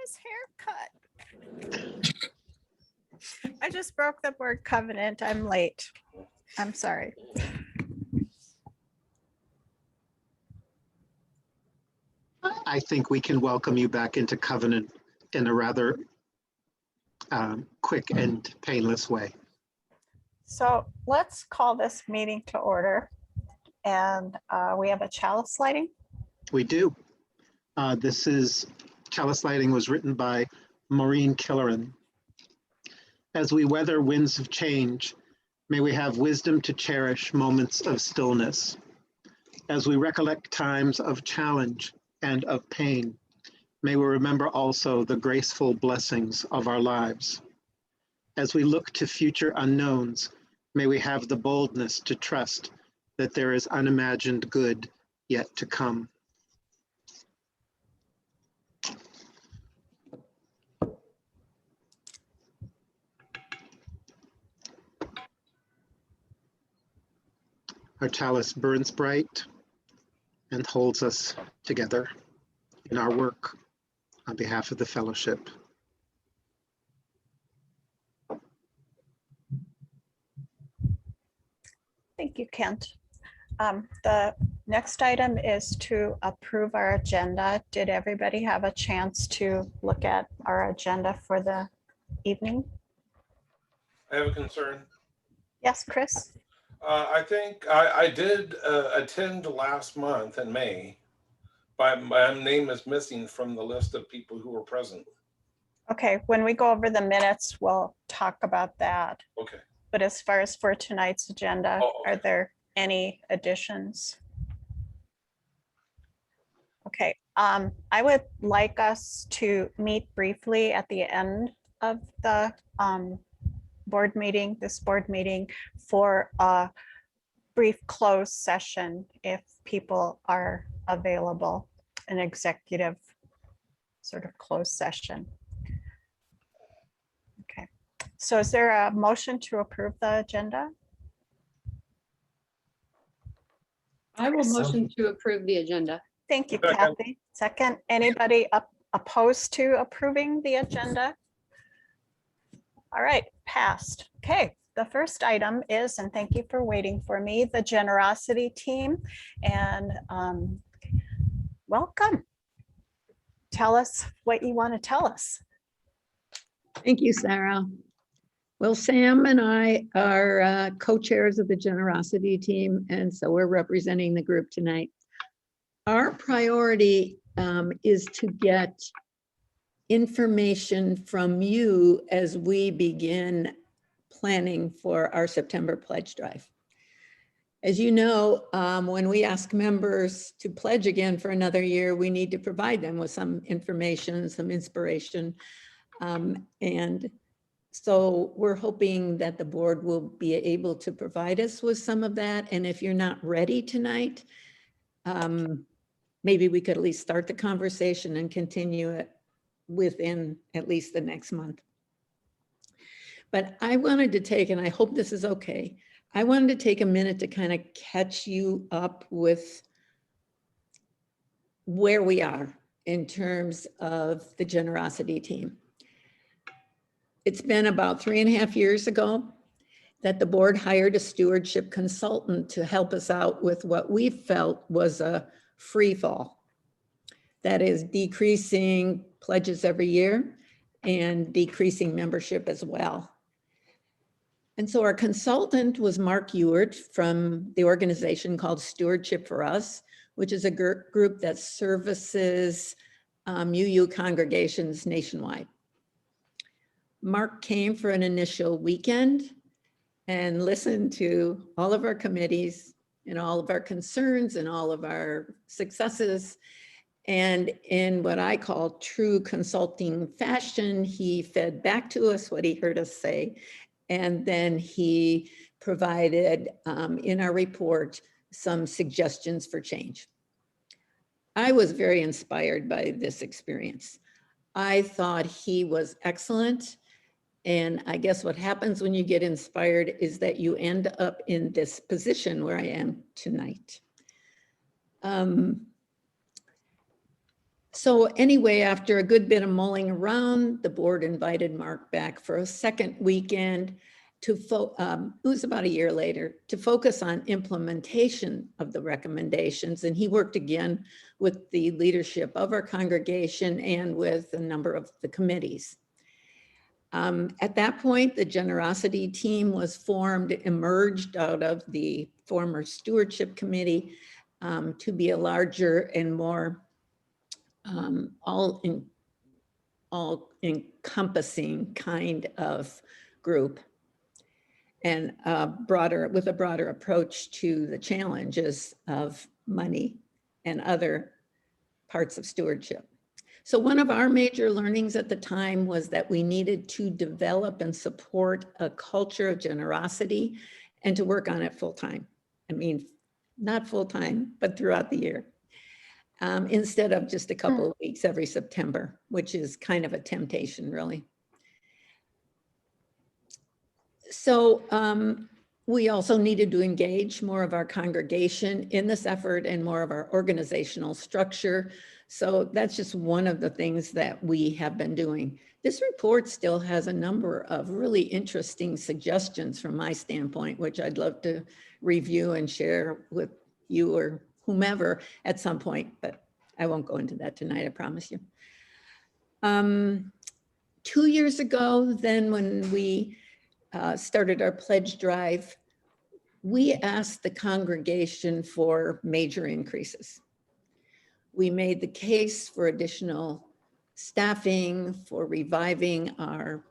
his haircut. I just broke the word covenant. I'm late. I'm sorry. I think we can welcome you back into Covenant in a rather quick and painless way. So let's call this meeting to order. And we have a chalice lighting. We do. This is Chalice Lighting was written by Maureen Killeran. As we weather winds of change, may we have wisdom to cherish moments of stillness. As we recollect times of challenge and of pain, may we remember also the graceful blessings of our lives. As we look to future unknowns, may we have the boldness to trust that there is unimagined good yet to come. Our chalice burns bright and holds us together in our work on behalf of the fellowship. Thank you, Kent. The next item is to approve our agenda. Did everybody have a chance to look at our agenda for the evening? I have a concern. Yes, Chris? I think I did attend last month in May, but my name is missing from the list of people who were present. Okay, when we go over the minutes, we'll talk about that. Okay. But as far as for tonight's agenda, Oh, okay. are there any additions? Okay, I would like us to meet briefly at the end of the board meeting, this board meeting, for a brief closed session if people are available, an executive sort of closed session. Okay, so is there a motion to approve the agenda? I will motion to approve the agenda. Thank you, Second. Kathy. Second, anybody opposed to approving the agenda? All right, passed. Okay, the first item is, and thank you for waiting for me, the Generosity Team. And welcome. Tell us what you want to tell us. Thank you, Sarah. Well, Sam and I are co-chairs of the Generosity Team, and so we're representing the group tonight. Our priority is to get information from you as we begin planning for our September pledge drive. As you know, when we ask members to pledge again for another year, we need to provide them with some information, some inspiration. And so we're hoping that the board will be able to provide us with some of that. And if you're not ready tonight, maybe we could at least start the conversation and continue it within at least the next month. But I wanted to take, and I hope this is okay, I wanted to take a minute to kind of catch you up with where we are in terms of the Generosity Team. It's been about 3.5 years ago that the board hired a stewardship consultant to help us out with what we felt was a free fall. That is decreasing pledges every year and decreasing membership as well. And so our consultant was Mark Ewart from the organization called Stewardship for Us, which is a group that services UU congregations nationwide. Mark came for an initial weekend and listened to all of our committees and all of our concerns and all of our successes. And in what I call true consulting fashion, he fed back to us what he heard us say. And then he provided in our report some suggestions for change. I was very inspired by this experience. I thought he was excellent. And I guess what happens when you get inspired is that you end up in this position where I am tonight. So anyway, after a good bit of mulling around, the board invited Mark back for a second weekend to, it was about a year later, to focus on implementation of the recommendations. And he worked again with the leadership of our congregation and with a number of the committees. At that point, the generosity team was formed, emerged out of the former stewardship committee to be a larger and more all encompassing kind of group, and with a broader approach to the challenges of money and other parts of stewardship. So one of our major learnings at the time was that we needed to develop and support a culture of generosity and to work on it full time. I mean, not full time, but throughout the year. Instead of just a couple of weeks every September, which is kind of a temptation, really. So we also needed to engage more of our congregation in this effort and more of our organizational structure. So that's just one of the things that we have been doing. This report still has a number of really interesting suggestions from my standpoint, which I'd love to review and share with you or whomever at some point, but I won't go into that tonight, I promise you. 2 years ago, then when we started our pledge drive, we asked the congregation for major increases. We made the case for additional staffing, for reviving our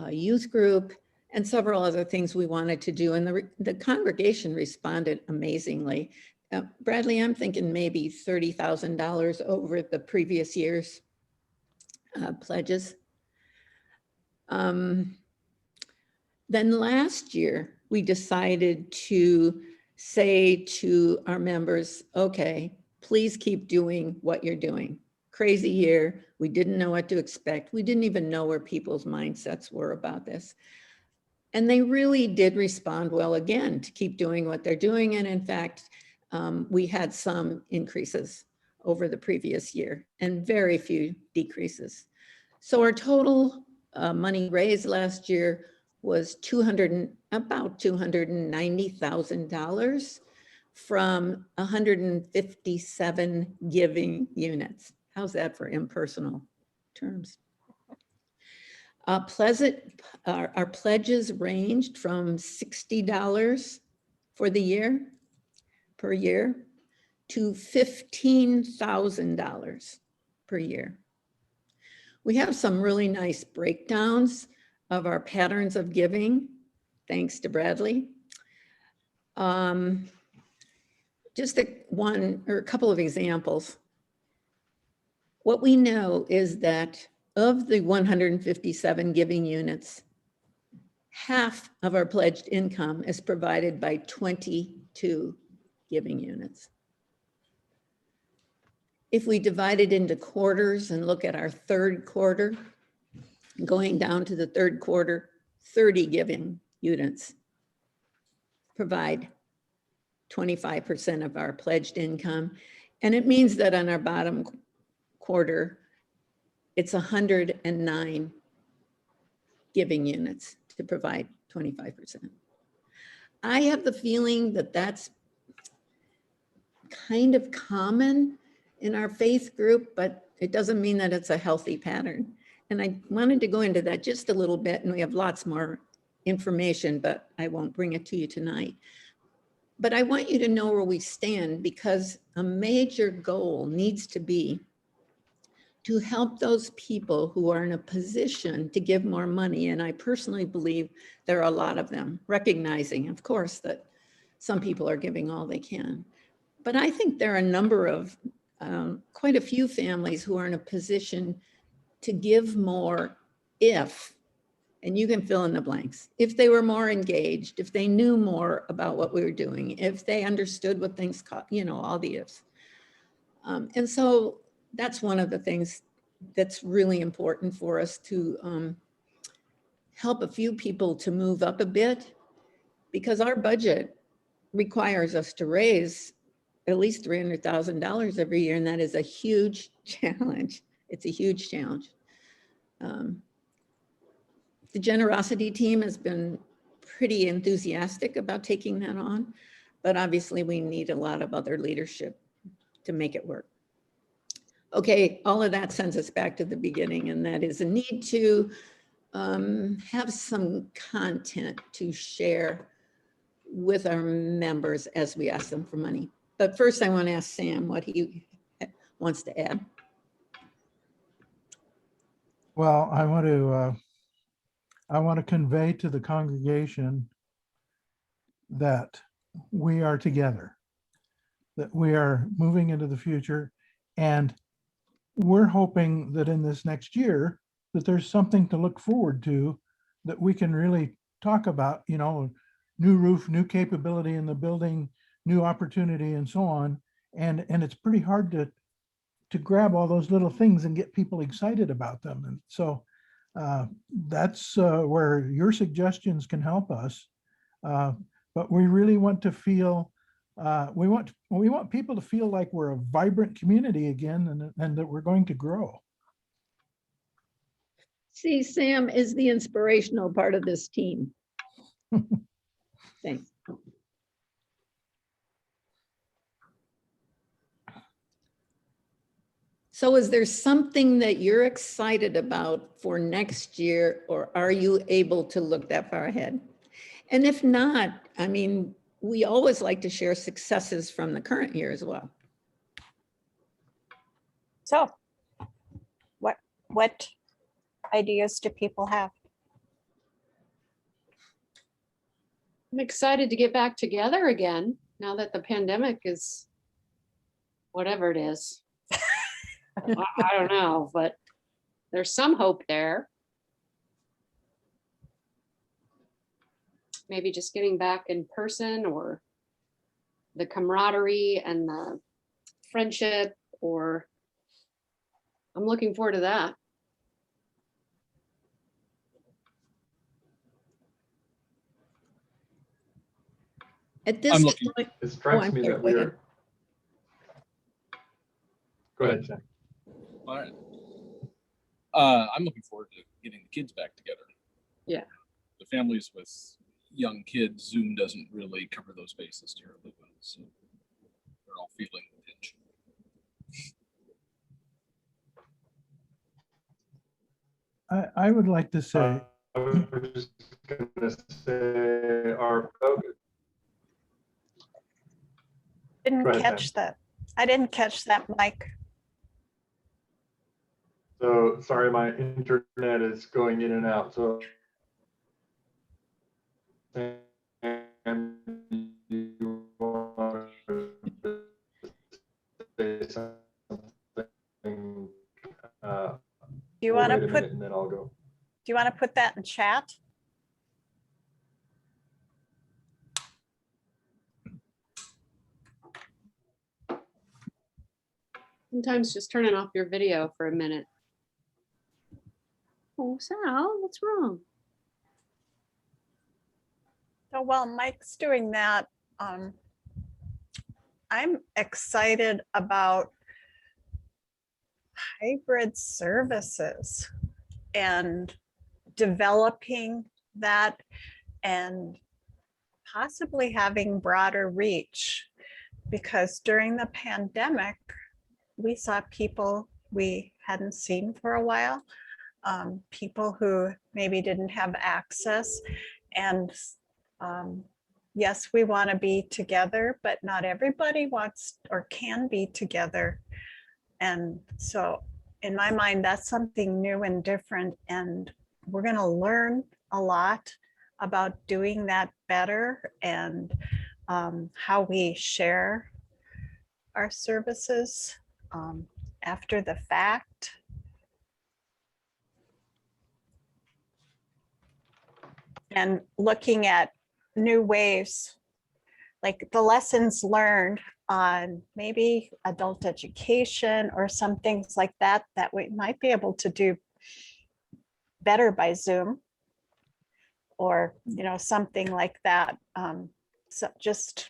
youth group, and several other things we wanted to do. And the congregation responded amazingly. Bradley, I'm thinking maybe $30,000 over the previous year's pledges. Then last year, we decided to say to our members, okay, please keep doing what you're doing. Crazy year. We didn't know what to expect. We didn't even know where people's mindsets were about this. And they really did respond well again to keep doing what they're doing. And in fact, we had some increases over the previous year and very few decreases. So our total money raised last year was about $290,000 from 157 giving units. How's that for impersonal terms? Our pledges ranged from $60 for the year, per year, to $15,000 per year. We have some really nice breakdowns of our patterns of giving, thanks to Bradley. Just a couple of examples. What we know is that of the 157 giving units, half of our pledged income is provided by 22 giving units. If we divide it into quarters and look at our third quarter, going down to the third quarter, 30 giving units provide 25% of our pledged income. And it means that on our bottom quarter, it's 109 giving units to provide 25%. I have the feeling that that's kind of common in our faith group, but it doesn't mean that it's a healthy pattern. And I wanted to go into that just a little bit, and we have lots more information, but I won't bring it to you tonight. But I want you to know where we stand, because a major goal needs to be to help those people who are in a position to give more money. And I personally believe there are a lot of them, recognizing, of course, that some people are giving all they can. But I think there are a number of, quite a few families who are in a position to give more if, and you can fill in the blanks, if they were more engaged, if they knew more about what we were doing, if they understood what things cost, all the ifs. And so that's one of the things that's really important for us to help a few people to move up a bit, because our budget requires us to raise at least $300,000 every year, and that is a huge challenge. It's a huge challenge. The generosity team has been pretty enthusiastic about taking that on, but obviously we need a lot of other leadership to make it work. Okay, all of that sends us back to the beginning, and that is a need to have some content to share with our members as we ask them for money. But first I want to ask Sam what he wants to add. Well, I want to convey to the congregation that we are together, that we are moving into the future, and we're hoping that in this next year that there's something to look forward to, that we can really talk about, you know, new roof, new capability in the building, new opportunity and so on. And it's pretty hard to grab all those little things and get people excited about them. And so that's where your suggestions can help us. But we really want to feel, we want people to feel like we're a vibrant community again, and that we're going to grow. See, Sam is the inspirational part of this team. Thanks. So is there something that you're excited about for next year, or are you able to look that far ahead? And if not, I mean, we always like to share successes from the current year as well. So what ideas do people have? I'm excited to get back together again now that the pandemic is whatever it is. I don't know, but there's some hope there. Maybe just getting back in person, or the camaraderie and the friendship, or I'm looking forward to that. At this I'm looking- point, It strikes I'm me sorry, that go ahead. we're. Go ahead, Jack. All right. I'm looking forward to getting the kids back together. Yeah. The families with young kids, Zoom doesn't really cover those bases terribly well, so they're all feeling the pinch. I would like to say, I was just gonna say our focus. Didn't Go ahead, catch that. I didn't catch that, Mike. So sorry, my internet is going in and out. So. And you want to say something, Do you we'll want to wait a put, minute and then I'll go. do you want to put that in chat? Sometimes just turning off your video for a minute. Oh, Sal, what's wrong? So while Mike's doing that, I'm excited about hybrid services and developing that and possibly having broader reach, because during the pandemic, we saw people we hadn't seen for a while, people who maybe didn't have access. And yes, we want to be together, but not everybody wants or can be together. And so in my mind, that's something new and different. And we're going to learn a lot about doing that better, and how we share our services after the fact. And looking at new ways, like the lessons learned on maybe adult education or some things like that, that we might be able to do better by Zoom, or, you know, something like that. So just,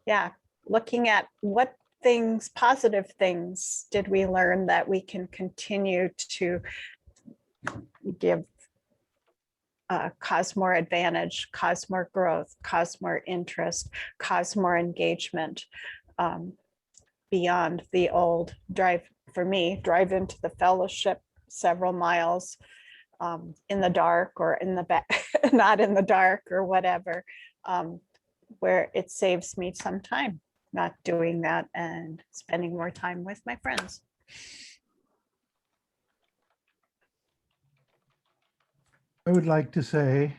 yeah, looking at what things, positive things did we learn that we can continue to give, cause more advantage, cause more growth, cause more interest, cause more engagement, beyond the old drive, for me, drive into the fellowship several miles in the dark or in the back, not in the dark or whatever, where it saves me some time not doing that and spending more time with my friends. I would like to say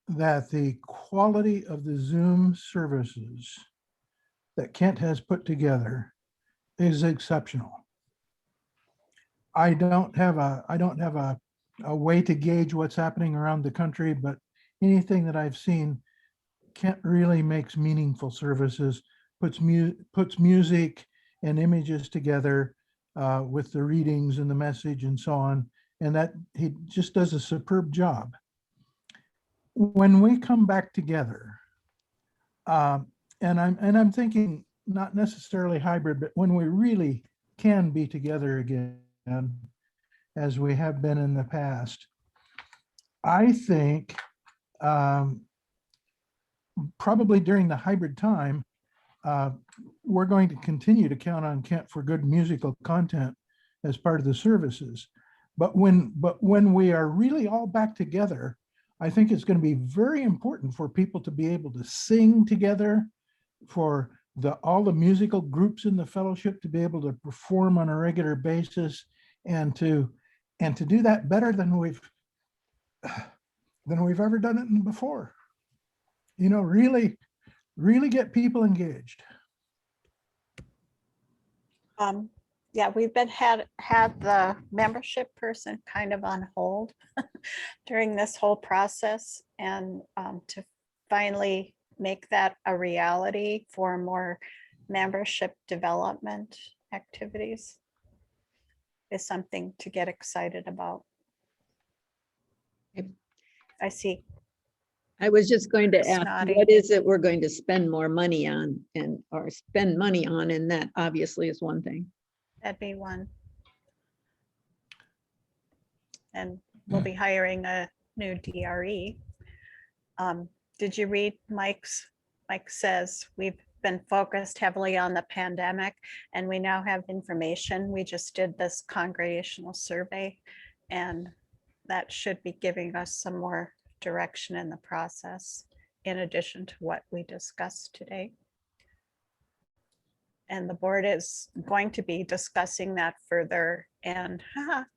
that the quality of the Zoom services that Kent has put together is exceptional. I don't have a way to gauge what's happening around the country, but anything that I've seen, Kent really makes meaningful services, puts music and images together with the readings and the message and so on. And that he just does a superb job. When we come back together, and I'm thinking not necessarily hybrid, but when we really can be together again, as we have been in the past, I think probably during the hybrid time, we're going to continue to count on Kent for good musical content as part of the services. But when we are really all back together, I think it's going to be very important for people to be able to sing together, for all the musical groups in the fellowship to be able to perform on a regular basis, and to do that better than we've ever done it before. You know, really get people engaged. Yeah, we've been had the membership person kind of on hold during this whole process, and to finally make that a reality for more membership development activities is something to get excited about. Yep. I see. I was just going to It's ask, nodding. what is it we're going to spend more money on or spend money on? And that obviously is one thing. That'd be one. And we'll be hiring a new DRE. Did you read Mike says we've been focused heavily on the pandemic and we now have information. We just did this congregational survey and that should be giving us some more direction in the process in addition to what we discussed today. And the board is going to be discussing that further. And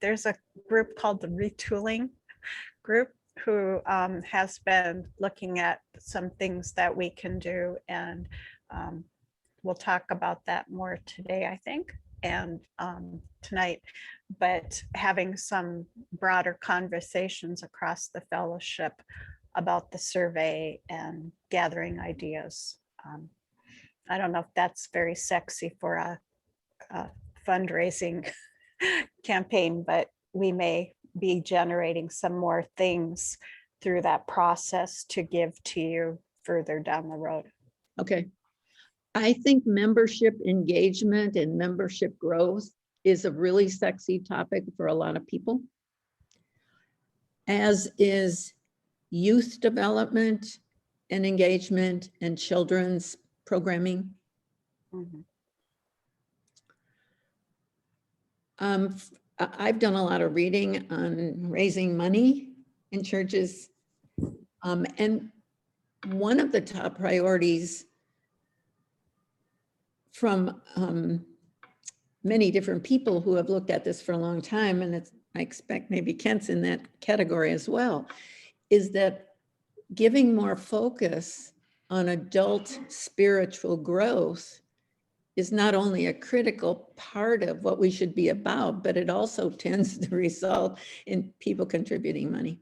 there's a group called the Retooling Group who has been looking at some things that we can do. And we'll talk about that more today, I think, and tonight, but having some broader conversations across the fellowship about the survey and gathering ideas. I don't know if that's very sexy for a fundraising campaign, but we may be generating some more things through that process to give to you further down the road. Okay. I think membership engagement and membership growth is a really sexy topic for a lot of people, as is youth development and engagement and children's programming. Mhm. I've done a lot of reading on raising money in churches. And one of the top priorities from many different people who have looked at this for a long time, and I expect maybe Kent's in that category as well, is that giving more focus on adult spiritual growth is not only a critical part of what we should be about, but it also tends to result in people contributing money.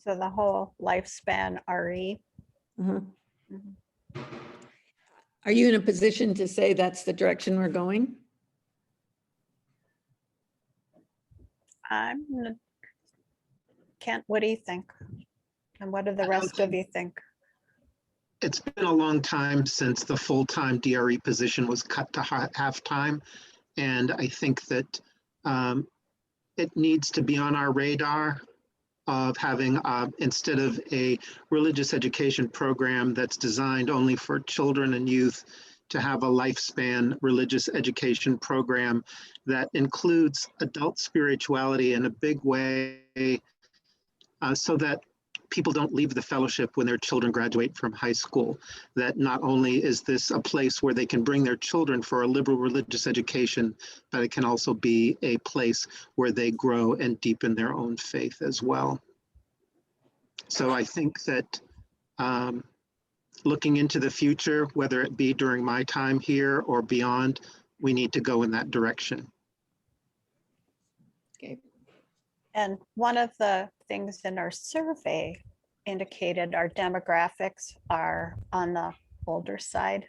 So the whole lifespan RE. Uh-huh. Mhm. Are you in a position to say that's the direction we're going? Kent, what do you think? And what do the I don't rest of you think? It's been a long time since the full-time DRE position was cut to half-time. And I think that it needs to be on our radar of having, instead of a religious education program that's designed only for children and youth, to have a lifespan religious education program that includes adult spirituality in a big way, so that people don't leave the fellowship when their children graduate from high school. That not only is this a place where they can bring their children for a liberal religious education, but it can also be a place where they grow and deepen their own faith as well. So I think that looking into the future, whether it be during my time here or beyond, we need to go in that direction. Okay. And one of the things in our survey indicated our demographics are on the older side.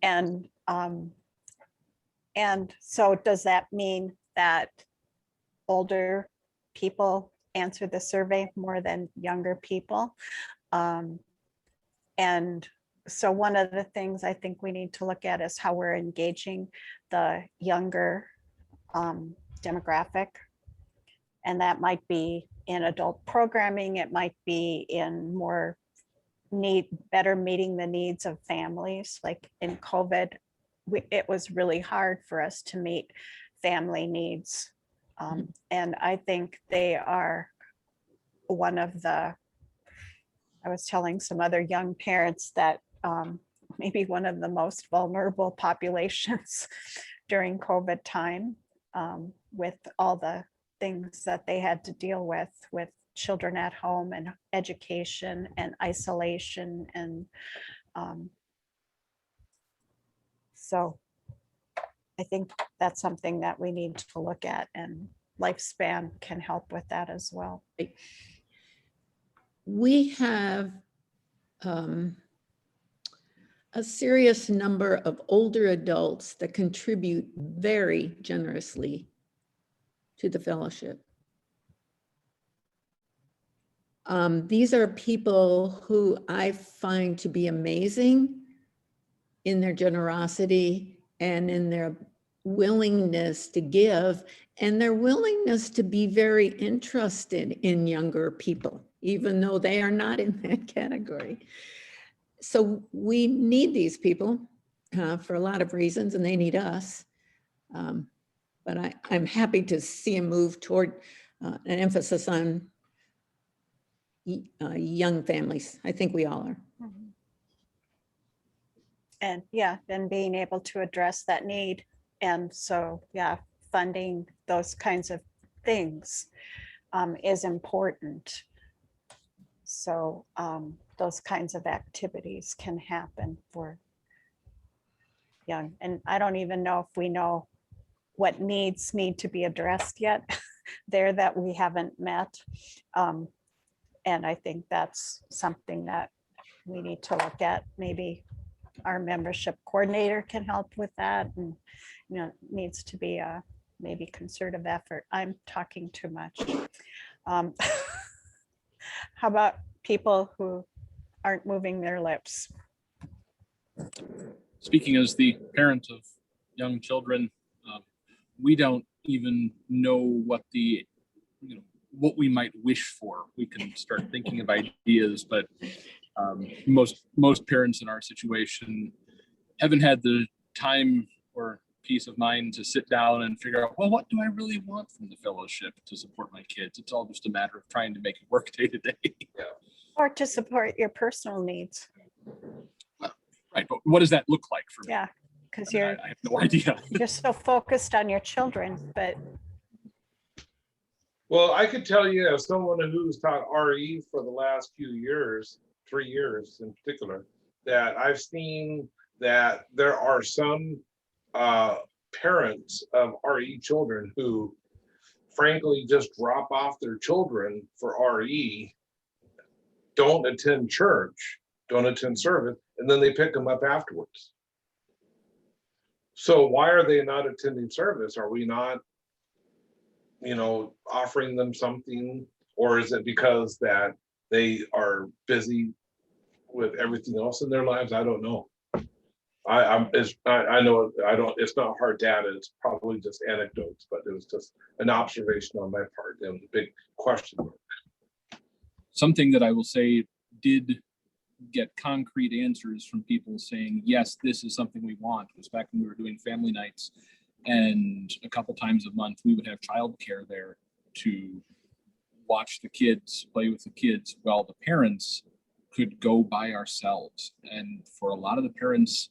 And so does that mean that older people answer the survey more than younger people? And so one of the things I think we need to look at is how we're engaging the younger demographic. And that might be in adult programming, it might be in more better meeting the needs of families. Like in COVID, it was really hard for us to meet family needs. And I think they are one of the, I was telling some other young parents that maybe one of the most vulnerable populations during COVID time, with all the things that they had to deal with children at home and education and isolation. And so I think that's something that we need to look at, and lifespan can help with that as well. We have a serious number of older adults that contribute very generously to the fellowship. These are people who I find to be amazing in their generosity and in their willingness to give, and their willingness to be very interested in younger people, even though they are not in that category. So we need these people for a lot of reasons, and they need us. But I'm happy to see a move toward an emphasis on young families. I think we all are. And yeah, then being able to address that need. And so, yeah, funding those kinds of things is important. So those kinds of activities can happen for young. And I don't even know if we know what needs need to be addressed yet there that we haven't met. And I think that's something that we need to look at. Maybe our membership coordinator can help with that, and it needs to be a maybe concerted effort. I'm talking too much. How about people who aren't moving their lips? Speaking as the parent of young children, we don't even know what what we might wish for. We can start thinking of ideas, but most parents in our situation haven't had the time or peace of mind to sit down and figure out, well, what do I really want from the fellowship to support my kids? It's all just a matter of trying to make it work day to day. Or to support your personal needs. Right, but what does that look like for me? Yeah, because I have no idea. you're so focused on your children, but Well, I could tell you as someone who's taught RE for the last few years, 3 years in particular, that I've seen that there are some parents of RE children who frankly just drop off their children for RE, don't attend church, don't attend service, and then they pick them up afterwards. So why are they not attending service? Are we not offering them something? Or is it because that they are busy with everything else in their lives? I don't know. I know it's not hard data, it's probably just anecdotes, but it was just an observation on my part and a big question mark. Something that I will say did get concrete answers from people saying, yes, this is something we want, was back when we were doing family nights. And a couple times a month, we would have childcare there to watch the kids, play with the kids, while the parents could go by ourselves. And for a lot of the parents,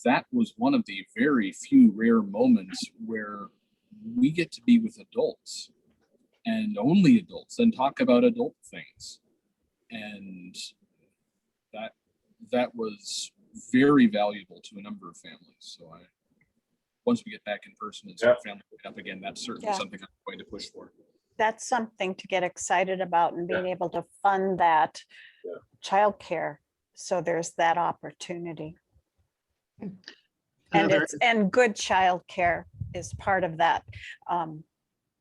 that was one of the very few rare moments where we get to be with adults and only adults and talk about adult things. And that was very valuable to a number of families. So once we get back in person and start family up again, that's certainly Yeah. something I'm going to push for. That's something to get excited about, and being able to fund that childcare. So there's that opportunity. And Another- and good childcare is part of that.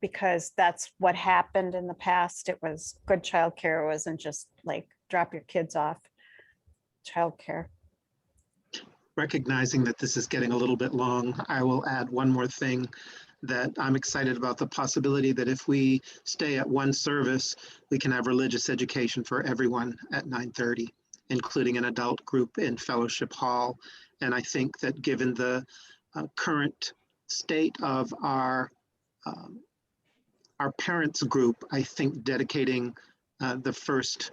Because that's what happened in the past. It was good childcare. It wasn't just like drop your kids off. Childcare. Recognizing that this is getting a little bit long, I will add one more thing, that I'm excited about the possibility that if we stay at one service, we can have religious education for everyone at 9:30, including an adult group in Fellowship Hall. And I think that given the current state of our parents group, I think dedicating the first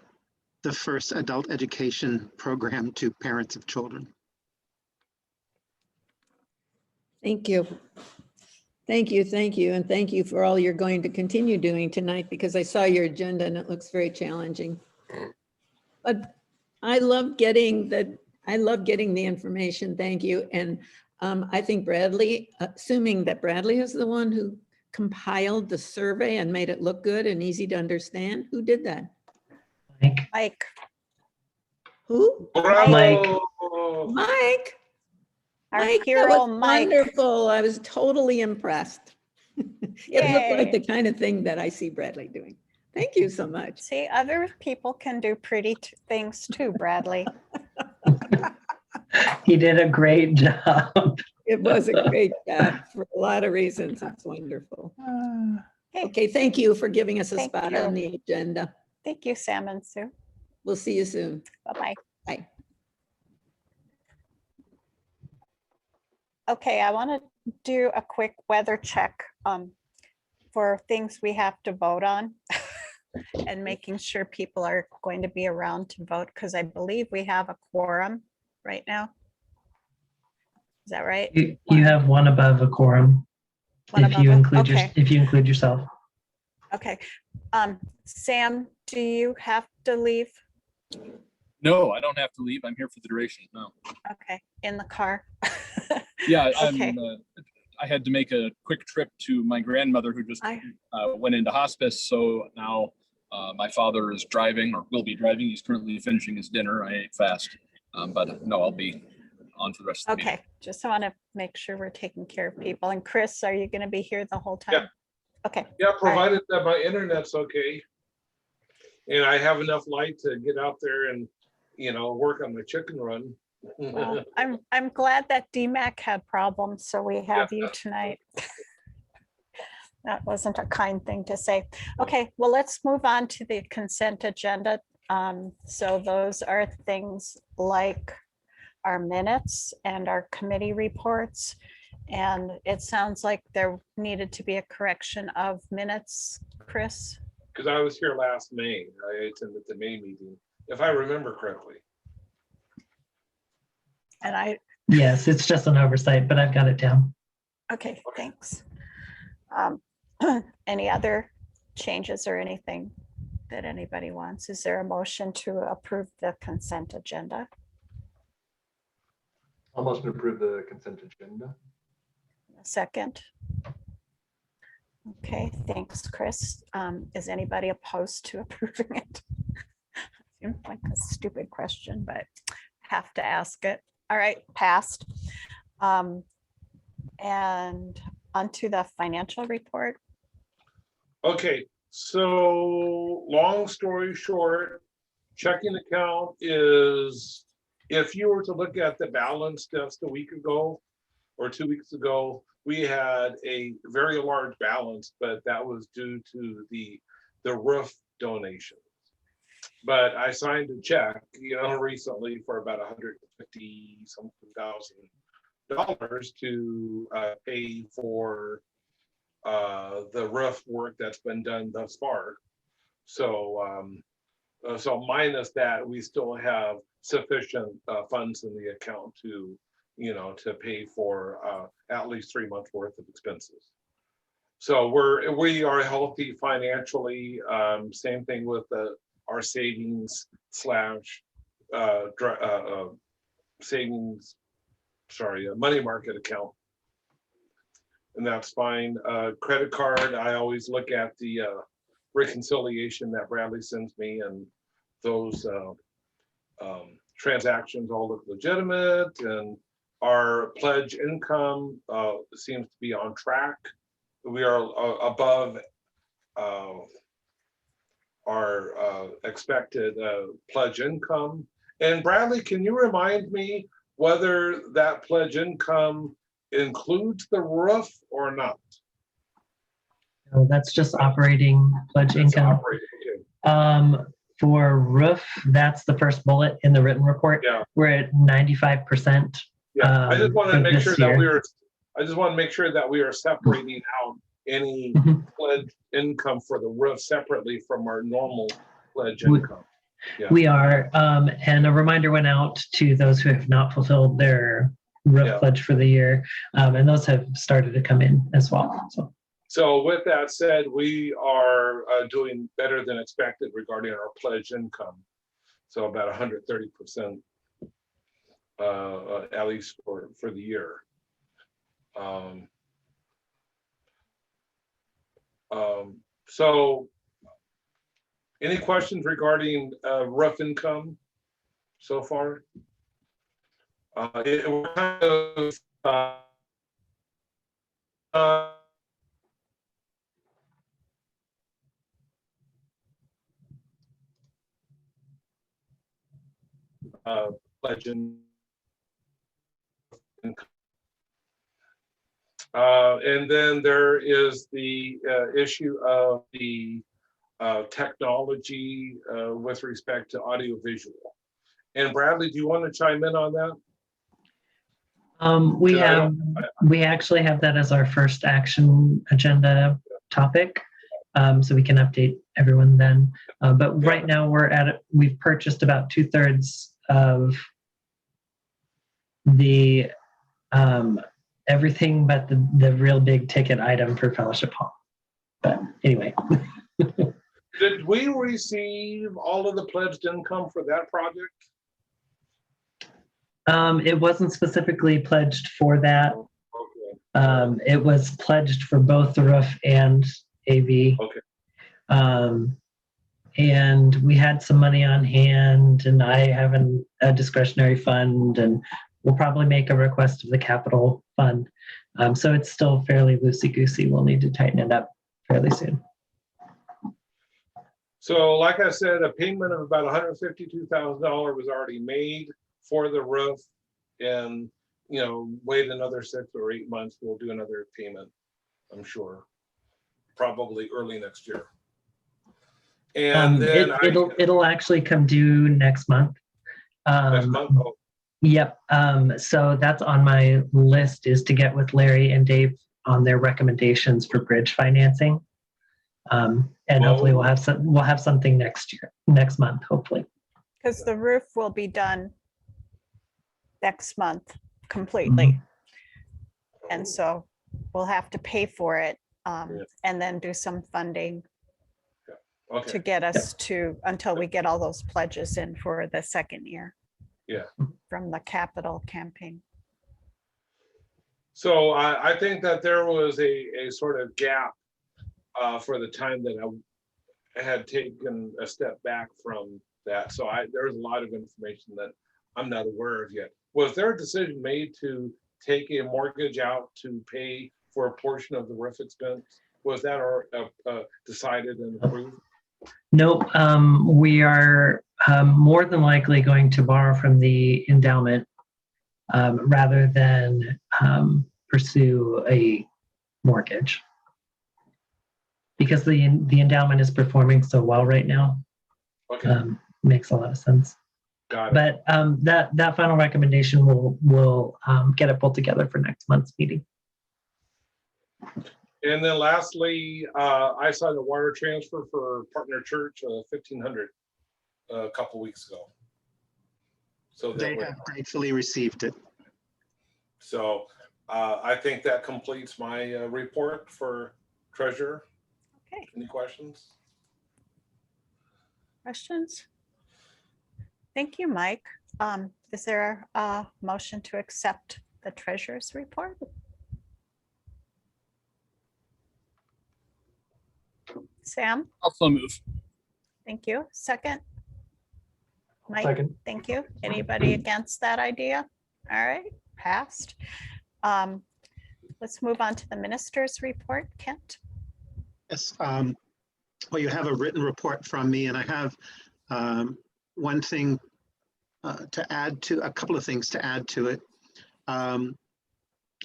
adult education program to parents of children. Thank you. Thank you, thank you, and thank you for all you're going to continue doing tonight, because I saw your agenda and it looks very challenging. But I love getting the information. Thank you. And I think Bradley, assuming that Bradley is the one who compiled the survey and made it look good and easy to understand, who did that? Mike, Who? Bravo! Mike. our Mike, that hero, was Mike. wonderful. I was totally impressed. It looked like Yay. the kind of thing that I see Bradley doing. Thank you so much. See, other people can do pretty things too, Bradley. He did a great job. It was a great job for a lot of reasons. It's wonderful. Hey, Okay, thank you for giving us a Thank spot you. on the agenda. thank you, Sam and Sue. We'll see you soon. Bye-bye. Bye. Okay, I want to do a quick weather check for things we have to vote on and making sure people are going to be around to vote, because I believe we have a quorum right now. Is that right? You have one above a quorum. One If you above a- include okay. if you include yourself. Okay. Sam, do you have to leave? No, I don't have to leave. I'm here for the duration. No. Okay, in the car? Yeah, Okay. I had to make a quick trip to my grandmother who just I- went into hospice. So now my father is driving, or will be driving. He's currently finishing his dinner. I ate fast, but no, I'll be on for the rest of the meeting. Okay, just want to make sure we're taking care of people. And Chris, are you going to be here the whole time? Okay, Yeah, provided that my internet's okay. And I have enough light to get out there and, work on my chicken run. well, I'm glad that DMAC had problems, so we have you tonight. That wasn't a kind thing to say. Okay, well, let's move on to the consent agenda. So those are things like our minutes and our committee reports. And it sounds like there needed to be a correction of minutes, Chris. Because I was here last May. I attended the May meeting, if I remember correctly. And I, Yes, it's just an oversight, but I've got it down. okay, thanks. Any other changes or anything that anybody wants? Is there a motion to approve the consent agenda? I'll motion to approve the consent agenda. A second? Okay, thanks, Chris. Is anybody opposed to approving it? Seems like a stupid question, but have to ask it. All right, passed. And onto the financial report. Okay, so long story short, checking account is, if you were to look at the balance just a week ago or 2 weeks ago, we had a very large balance, but that was due to the roof donation. But I signed a check, recently for about 150 something thousand dollars to pay for the roof work that's been done thus far. So so minus that, we still have sufficient funds in the account to to pay for at least 3 months worth of expenses. So we are healthy financially. Same thing with our savings slash savings, sorry, money market account. And that's fine. Credit card, I always look at the reconciliation that Bradley sends me, and those transactions all look legitimate, and our pledge income seems to be on track. We are above our expected pledge income. And Bradley, can you remind me whether that pledge income includes the roof or not? So that's just operating pledge It's income. operating, okay. For roof, that's the first bullet in the written report. Yeah. We're at 95%. Yeah, I just want to for make this sure that year. I just want to make sure that we are separating out any Mhm. pledge income for the roof separately from our normal pledge We- income. Yeah. We are, and a reminder went out to those who have not fulfilled their roof Yeah. pledge for the year, and those have started to come in as well. So with that said, we are doing better than expected regarding our pledge income. So about 130%, at least for the year. So any questions regarding roof income so far? We're kind of legend. And then there is the issue of the technology with respect to audiovisual. And Bradley, do you want to chime in on that? We actually have that as our first action agenda topic, so we can update everyone then. But right now we've purchased about 2/3 of the everything but the real big ticket item for Fellowship Hall. But anyway. Did we receive all of the pledged income for that project? It wasn't specifically pledged for that. Okay. It was pledged for both the roof and AV. Okay. And we had some money on hand, and I have a discretionary fund, and we'll probably make a request of the capital fund. So it's still fairly loosey-goosey. We'll need to tighten it up fairly soon. So like I said, a payment of about $152,000 was already made for the roof, and wait another 6 or 8 months, we'll do another payment, I'm sure, probably early next year. And then it'll actually come due next month. Next month. Oh, Yep. So that's on my list, is to get with Larry and Dave on their recommendations for bridge financing. And hopefully we'll have something next month, hopefully. Because the roof will be done next month completely. And so we'll have to pay for it and then do some funding okay. to get us to, until we get all those pledges in for the second year. Yeah. From the capital campaign. So I think that there was a sort of gap for the time that I had taken a step back from that. So there's a lot of information that I'm not aware of yet. Was there a decision made to take a mortgage out to pay for a portion of the roof expense? Was that decided and approved? Nope, we are more than likely going to borrow from the endowment rather than pursue a mortgage. Because the endowment is performing so well right now, Okay, makes a lot of sense. got it. But that final recommendation will get it pulled together for next month's meeting. And then lastly, I saw the wire transfer for Partner Church, 1,500 a couple weeks ago. So They that have gratefully received it. so I think that completes my report for treasurer. Okay, Any questions? questions? Thank you, Mike. Is there a motion to accept the treasurer's report? Sam, Also move. thank you. Second? Mike, Second. thank you. Anybody against that idea? All right, passed. Let's move on to the minister's report, Kent. Yes, well, you have a written report from me, and I have one thing to add to, a couple of things to add to it.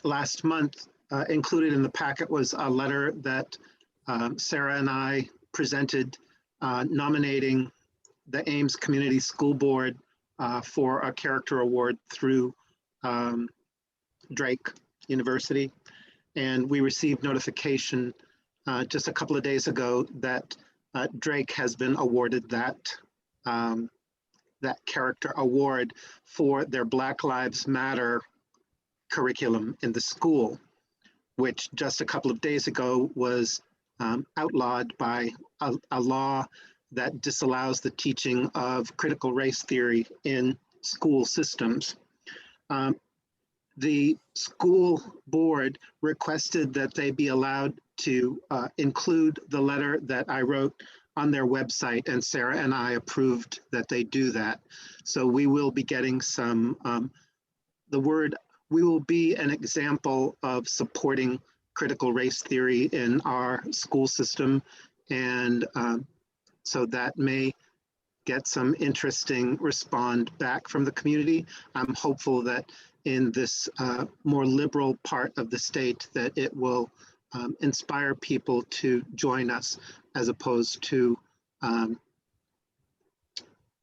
Last month, included in the packet was a letter that Sarah and I presented nominating the Ames Community School Board for a character award through Drake University. And we received notification just a couple of days ago that Drake has been awarded that character award for their Black Lives Matter curriculum in the school, which just a couple of days ago was outlawed by a law that disallows the teaching of critical race theory in school systems. The school board requested that they be allowed to include the letter that I wrote on their website, and Sarah and I approved that they do that. So we will be getting some, we will be an example of supporting critical race theory in our school system. And so that may get some interesting respond back from the community. I'm hopeful that in this more liberal part of the state that it will inspire people to join us as opposed to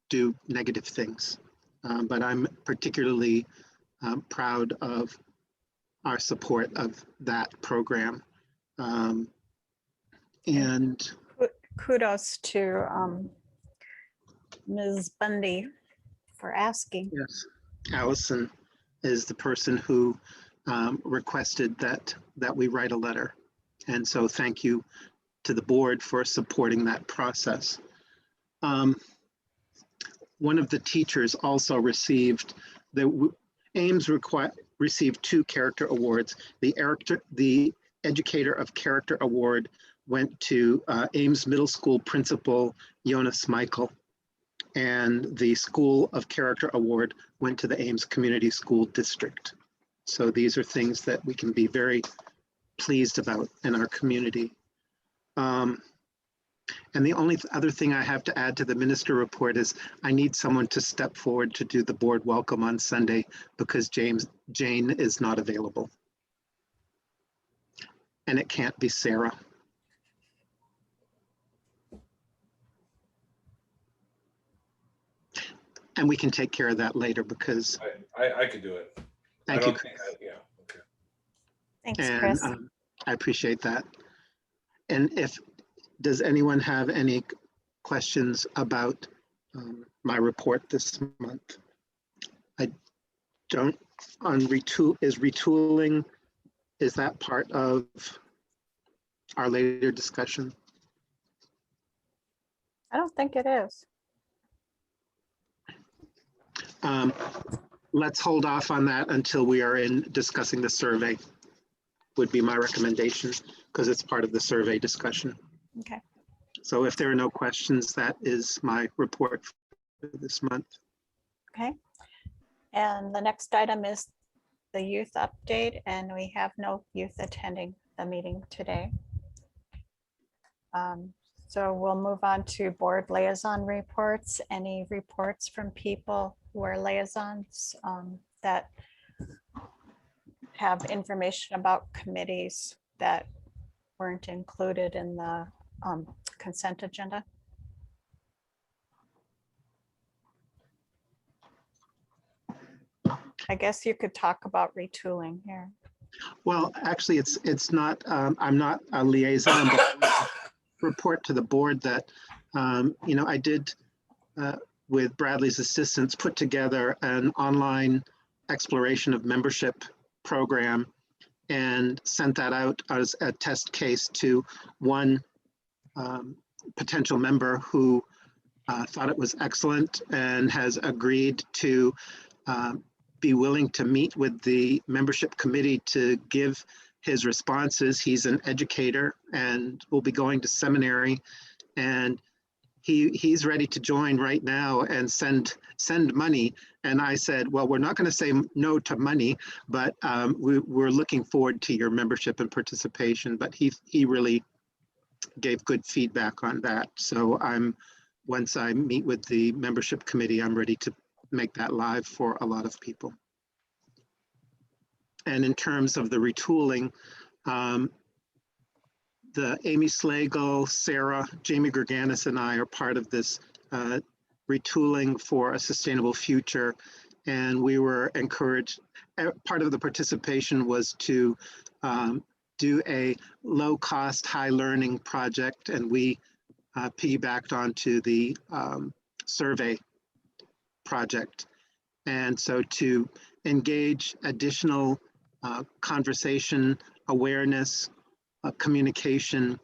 do negative things. But I'm particularly proud of our support of that program. And Kudos to Ms. Bundy for asking. yes, Allison is the person who requested that we write a letter. And so thank you to the board for supporting that process. One of the teachers also received, Ames received 2 character awards. The Educator of Character Award went to Ames Middle School Principal Jonas Michael, and the School of Character Award went to the Ames Community School District. So these are things that we can be very pleased about in our community. And the only other thing I have to add to the minister report is I need someone to step forward to do the board welcome on Sunday because Jane is not available. And it can't be Sarah. And we can take care of that later because. I could do it. Thank I you, don't Chris. think yeah, okay. Thanks, And Chris. I appreciate that. And does anyone have any questions about my report this month? I don't, is retooling, is that part of our later discussion? I don't think it is. Let's hold off on that until we are in discussing the survey, would be my recommendation, because it's part of the survey discussion. Okay. So if there are no questions, that is my report for this month. Okay. And the next item is the youth update, and we have no youth attending the meeting today. So we'll move on to board liaison reports. Any reports from people who are liaisons that have information about committees that weren't included in the consent agenda? I guess you could talk about retooling here. Well, actually, it's not, I'm not a liaison, but I will report to the board that, I did, with Bradley's assistance, put together an online exploration of membership program and sent that out as a test case to one potential member who thought it was excellent and has agreed to be willing to meet with the membership committee to give his responses. He's an educator and will be going to seminary, and he's ready to join right now and send money. And I said, well, we're not going to say no to money, but we're looking forward to your membership and participation. But he really gave good feedback on that. So once I meet with the membership committee, I'm ready to make that live for a lot of people. And in terms of the retooling, the Amy Slagle, Sarah, Jamie Gerganis, and I are part of this retooling for a sustainable future. And we were encouraged, part of the participation was to do a low cost, high learning project. And we piggybacked onto the survey project. And so to engage additional conversation, awareness, communication,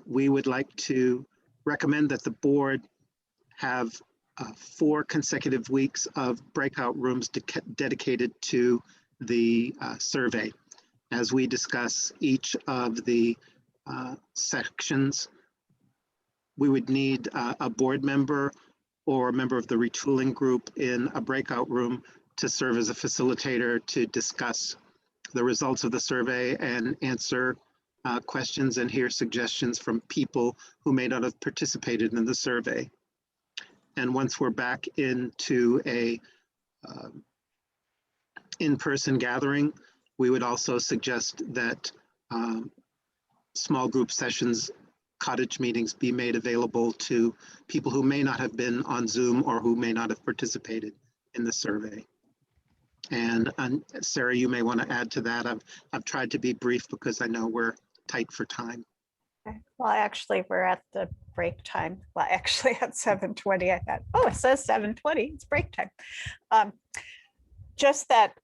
we would like to recommend that the board have 4 consecutive weeks of breakout rooms dedicated to the survey. As we discuss each of the sections, we would need a board member or a member of the retooling group in a breakout room to serve as a facilitator to discuss the results of the survey and answer questions and hear suggestions from people who may not have participated in the survey. And once we're back into a in-person gathering, we would also suggest that small group sessions, cottage meetings be made available to people who may not have been on Zoom or who may not have participated in the survey. And Sarah, you may want to add to that. I've tried to be brief because I know we're tight for time. Okay. Well, actually, we're at the break time. Well, actually at 7:20, I thought, oh, it says 7:20, it's break time. Just that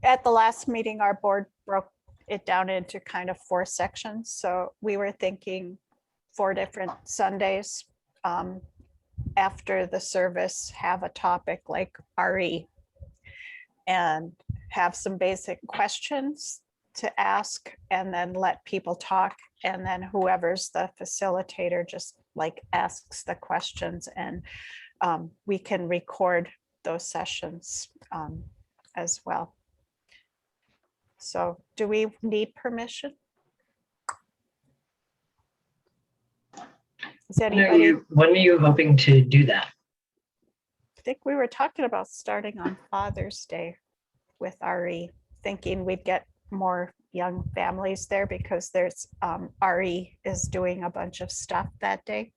at the last meeting, our board broke it down into kind of 4 sections. So we were thinking 4 different Sundays after the service, have a topic like RE and have some basic questions to ask and then let people talk. And then whoever's the facilitator just like asks the questions, and we can record those sessions as well. So do we need permission? Is anybody? When are you hoping to do that? I think we were talking about starting on Father's Day with RE, thinking we'd get more young families there because there's RE is doing a bunch of stuff that day.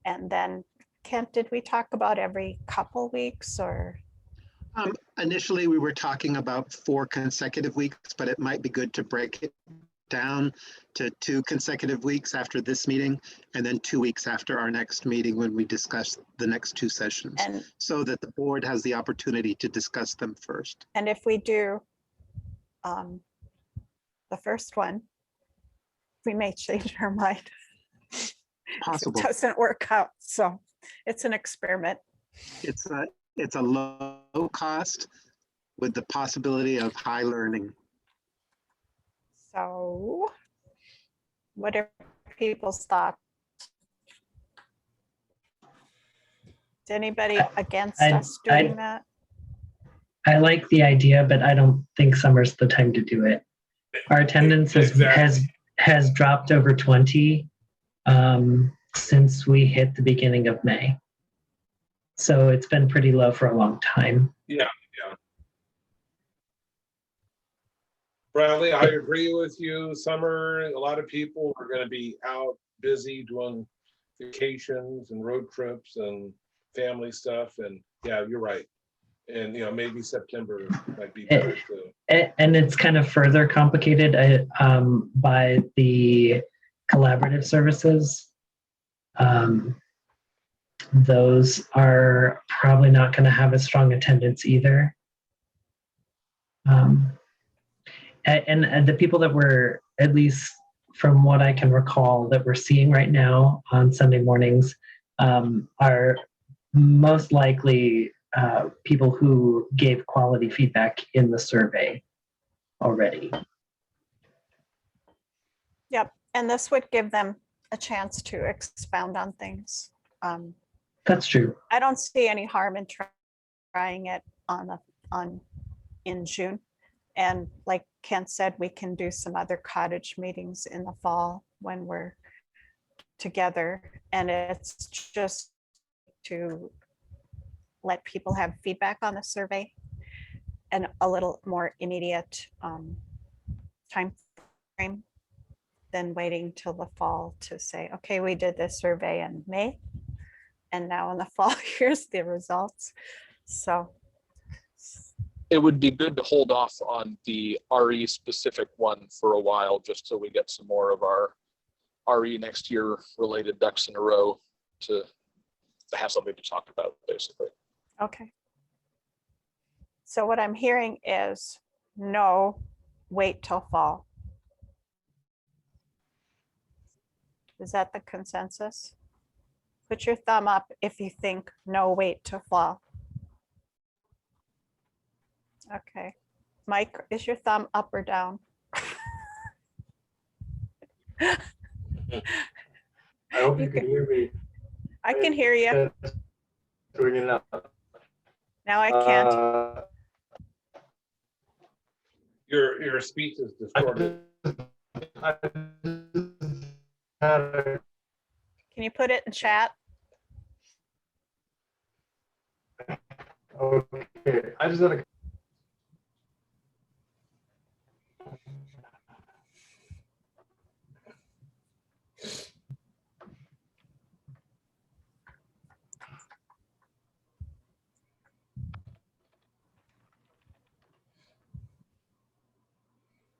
And then Kent, did we talk about every couple weeks or? Initially, we were talking about 4 consecutive weeks, but it might be good to break it down to 2 consecutive weeks after this meeting, and then 2 weeks after our next meeting when we discuss the next 2 sessions, And so that the board has the opportunity to discuss them first. and if we do the first one, we may change our mind. It Possible. doesn't work out, so it's an experiment. It's a low cost with the possibility of high learning. So what are people's thoughts? Is anybody against us doing that? I like the idea, but I don't think summer's the time to do it. Our attendance has has dropped over 20 since we hit the beginning of May. So it's been pretty low for a long time. Yeah. Bradley, I agree with you. Summer, a lot of people are going to be out busy doing vacations and road trips and family stuff. And yeah, you're right. And maybe September might be better too. And it's kind of further complicated by the collaborative services. Those are probably not going to have a strong attendance either. And the people that we're, at least from what I can recall, that we're seeing right now on Sunday mornings are most likely people who gave quality feedback in the survey already. Yep, and this would give them a chance to expound on things. That's true. I don't see any harm in trying it in June. And like Kent said, we can do some other cottage meetings in the fall when we're together. And it's just to let people have feedback on the survey and a little more immediate time frame than waiting till the fall to say, okay, we did this survey in May, and now in the fall, here's the results. So It would be good to hold off on the RE specific one for a while, just so we get some more of our RE next year related ducks in a row to have something to talk about, basically. okay. So what I'm hearing is no, wait till fall. Is that the consensus? Put your thumb up if you think no, wait till fall. Okay. Mike, is your thumb up or down? I hope you can hear me. I can hear you. Doing it now. Now I can't. Your speech is distorted. Can you put it in chat? Okay, I just had a.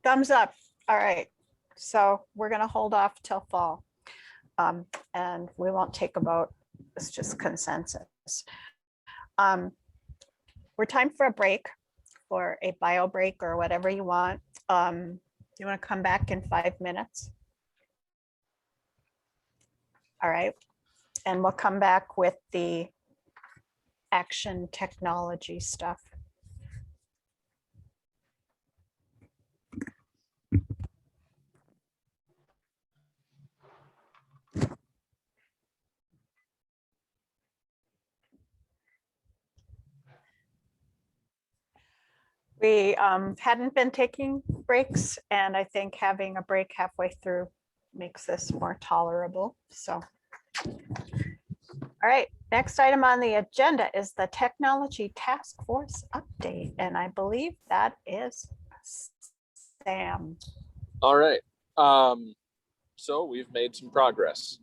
Thumbs up. All right. So we're going to hold off till fall. And we won't take a vote. It's just consensus. We're time for a break, for a bio break or whatever you want. You want to come back in 5 minutes? All right. And we'll come back with the action technology stuff. We hadn't been taking breaks, and I think having a break halfway through makes this more tolerable. So, all right, next item on the agenda is the Technology Task Force update, and I believe that is Sam. All right. So we've made some progress.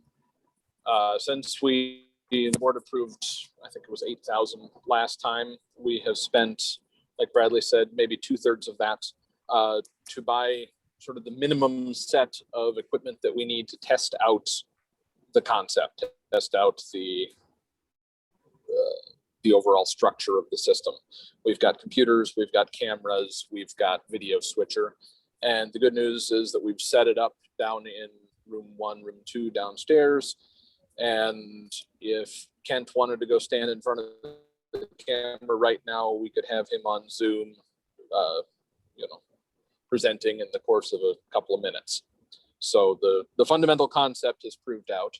Since the board approved, I think it was 8,000 last time, we have spent, like Bradley said, maybe 2/3 of that to buy sort of the minimum set of equipment that we need to test out the concept, test out the overall structure of the system. We've got computers, we've got cameras, we've got video switcher. And the good news is that we've set it up down in room 1, room 2 downstairs. And if Kent wanted to go stand in front of the camera right now, we could have him on Zoom, presenting in the course of a couple of minutes. So the fundamental concept is proved out.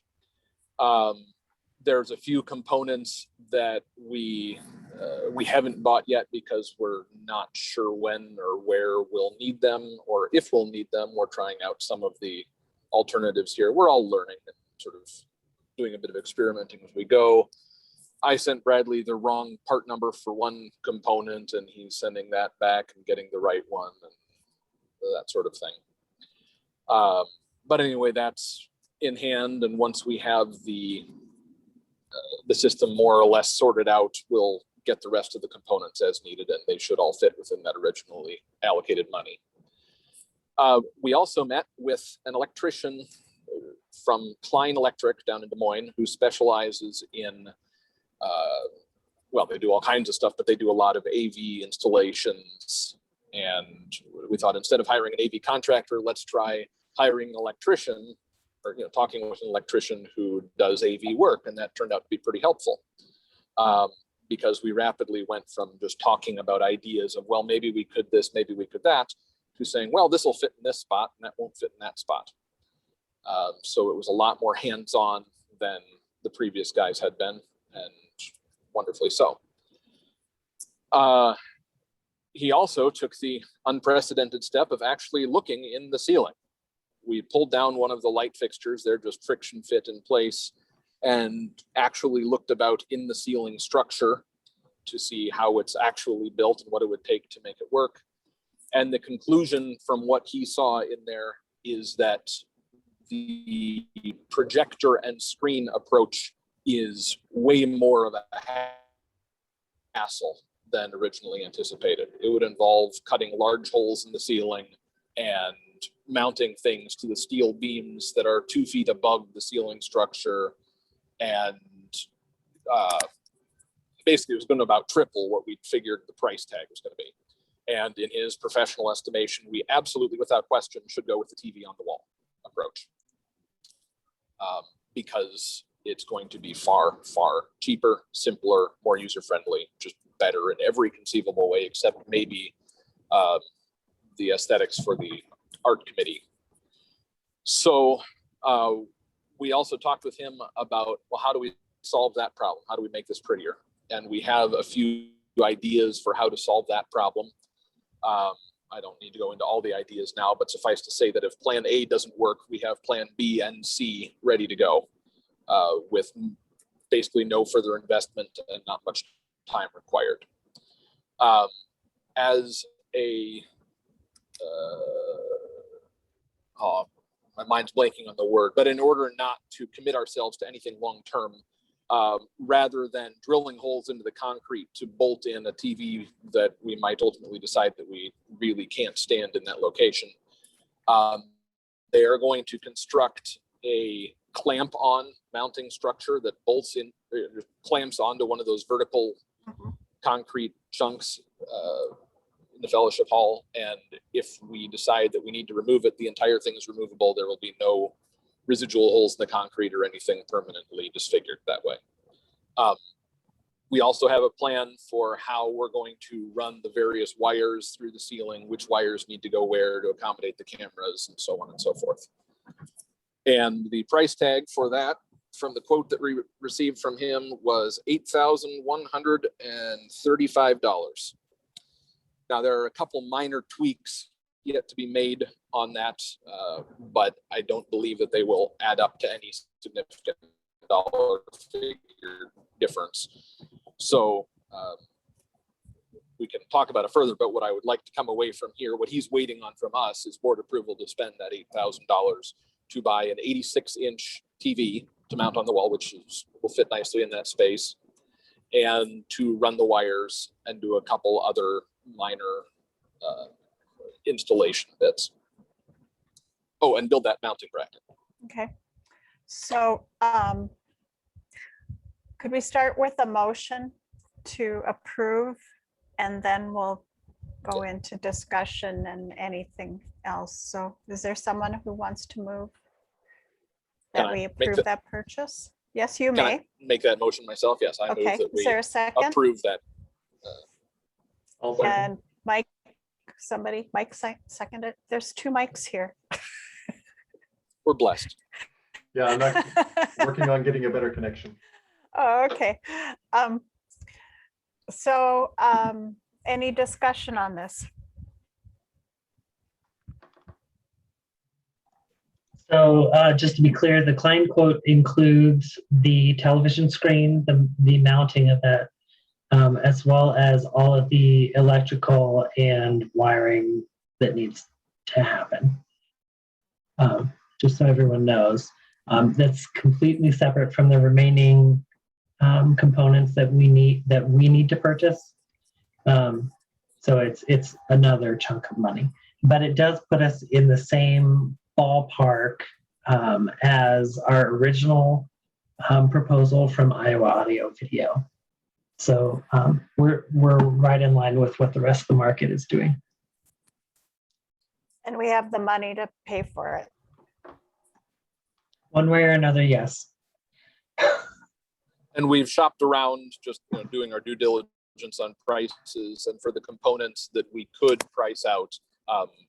There's a few components that we we haven't bought yet because we're not sure when or where we'll need them, or if we'll need them. We're trying out some of the alternatives here. We're all learning and sort of doing a bit of experimenting as we go. I sent Bradley the wrong part number for one component, and he's sending that back and getting the right one and that sort of thing. But anyway, that's in hand, and once we have the system more or less sorted out, we'll get the rest of the components as needed, and they should all fit within that originally allocated money. We also met with an electrician from Klein Electric down in Des Moines who specializes in, well, they do all kinds of stuff, but they do a lot of AV installations. And we thought, instead of hiring an AV contractor, let's try hiring an electrician, or talking with an electrician who does AV work, and that turned out to be pretty helpful. Because we rapidly went from just talking about ideas of, well, maybe we could this, maybe we could that, to saying, well, this will fit in this spot and that won't fit in that spot. So it was a lot more hands-on than the previous guys had been, and wonderfully so. He also took the unprecedented step of actually looking in the ceiling. We pulled down one of the light fixtures, they're just friction fit in place, and actually looked about in the ceiling structure to see how it's actually built and what it would take to make it work. And the conclusion from what he saw in there is that the projector and screen approach is way more of a hassle than originally anticipated. It would involve cutting large holes in the ceiling and mounting things to the steel beams that are 2 feet above the ceiling structure. And basically it was going to about triple what we figured the price tag was going to be. And in his professional estimation, we absolutely, without question, should go with the TV on the wall approach. Because it's going to be far, far cheaper, simpler, more user-friendly, just better in every conceivable way, except maybe the aesthetics for the art committee. So we also talked with him about, well, how do we solve that problem? How do we make this prettier? And we have a few ideas for how to solve that problem. I don't need to go into all the ideas now, but suffice to say that if plan A doesn't work, we have plan B and C ready to go, with basically no further investment and not much time required. As a, my mind's blanking on the word, but in order not to commit ourselves to anything long-term, rather than drilling holes into the concrete to bolt in a TV that we might ultimately decide that we really can't stand in that location, they are going to construct a clamp-on mounting structure that bolts in, clamps onto one of those vertical concrete chunks in the fellowship hall. And if we decide that we need to remove it, the entire thing is removable. There will be no residual holes in the concrete or anything permanently disfigured that way. We also have a plan for how we're going to run the various wires through the ceiling, which wires need to go where to accommodate the cameras, and so on and so forth. And the price tag for that, from the quote that we received from him, was $8,135. Now, there are a couple minor tweaks yet to be made on that, but I don't believe that they will add up to any significant dollar figure difference. So we can talk about it further, but what I would like to come away from here, what he's waiting on from us, is board approval to spend that $8,000 to buy an 86-inch TV to mount on the wall, which will fit nicely in that space, and to run the wires and do a couple other minor installation bits. Oh, and build that mounting bracket. Okay. So could we start with a motion to approve, and then we'll go into discussion and anything else? So is there someone who wants to move Can that I we make approve that purchase? Yes, you Can may. I make that motion myself? Yes, I move Okay, that is there we a second? approve that. I'll second. And Mike, somebody, Mike seconded. There's two mics here. We're blessed. Yeah, I'm not, working on getting a better connection. Oh, okay. So any discussion on this? So just to be clear, the Klein quote includes the television screen, the mounting of that, as well as all of the electrical and wiring that needs to happen. Just so everyone knows, that's completely separate from the remaining components that we need to purchase. So it's another chunk of money, but it does put us in the same ballpark as our original proposal from Iowa Audio Video. So we're right in line with what the rest of the market is doing. And we have the money to pay for it. One way or another, yes. And we've shopped around, just doing our due diligence on prices, and for the components that we could price out,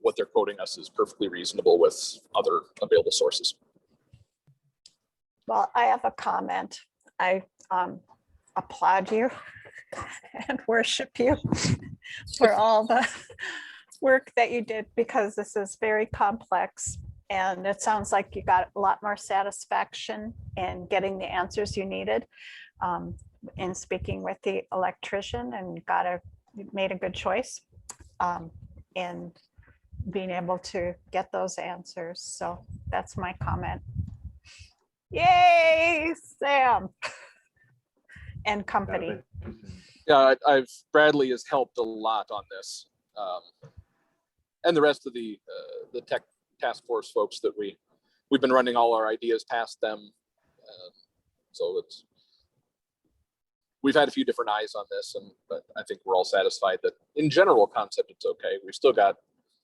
what they're quoting us is perfectly reasonable with other available sources. Well, I have a comment. I applaud you and worship you for all the work that you did, because this is very complex. And it sounds like you got a lot more satisfaction in getting the answers you needed in speaking with the electrician, and you made a good choice in being able to get those answers. So that's my comment. Yay, Sam and company. Yeah, Bradley has helped a lot on this, and the rest of the tech task force folks that we've been running all our ideas past them. So we've had a few different eyes on this, but I think we're all satisfied that in general concept it's okay. We've still got,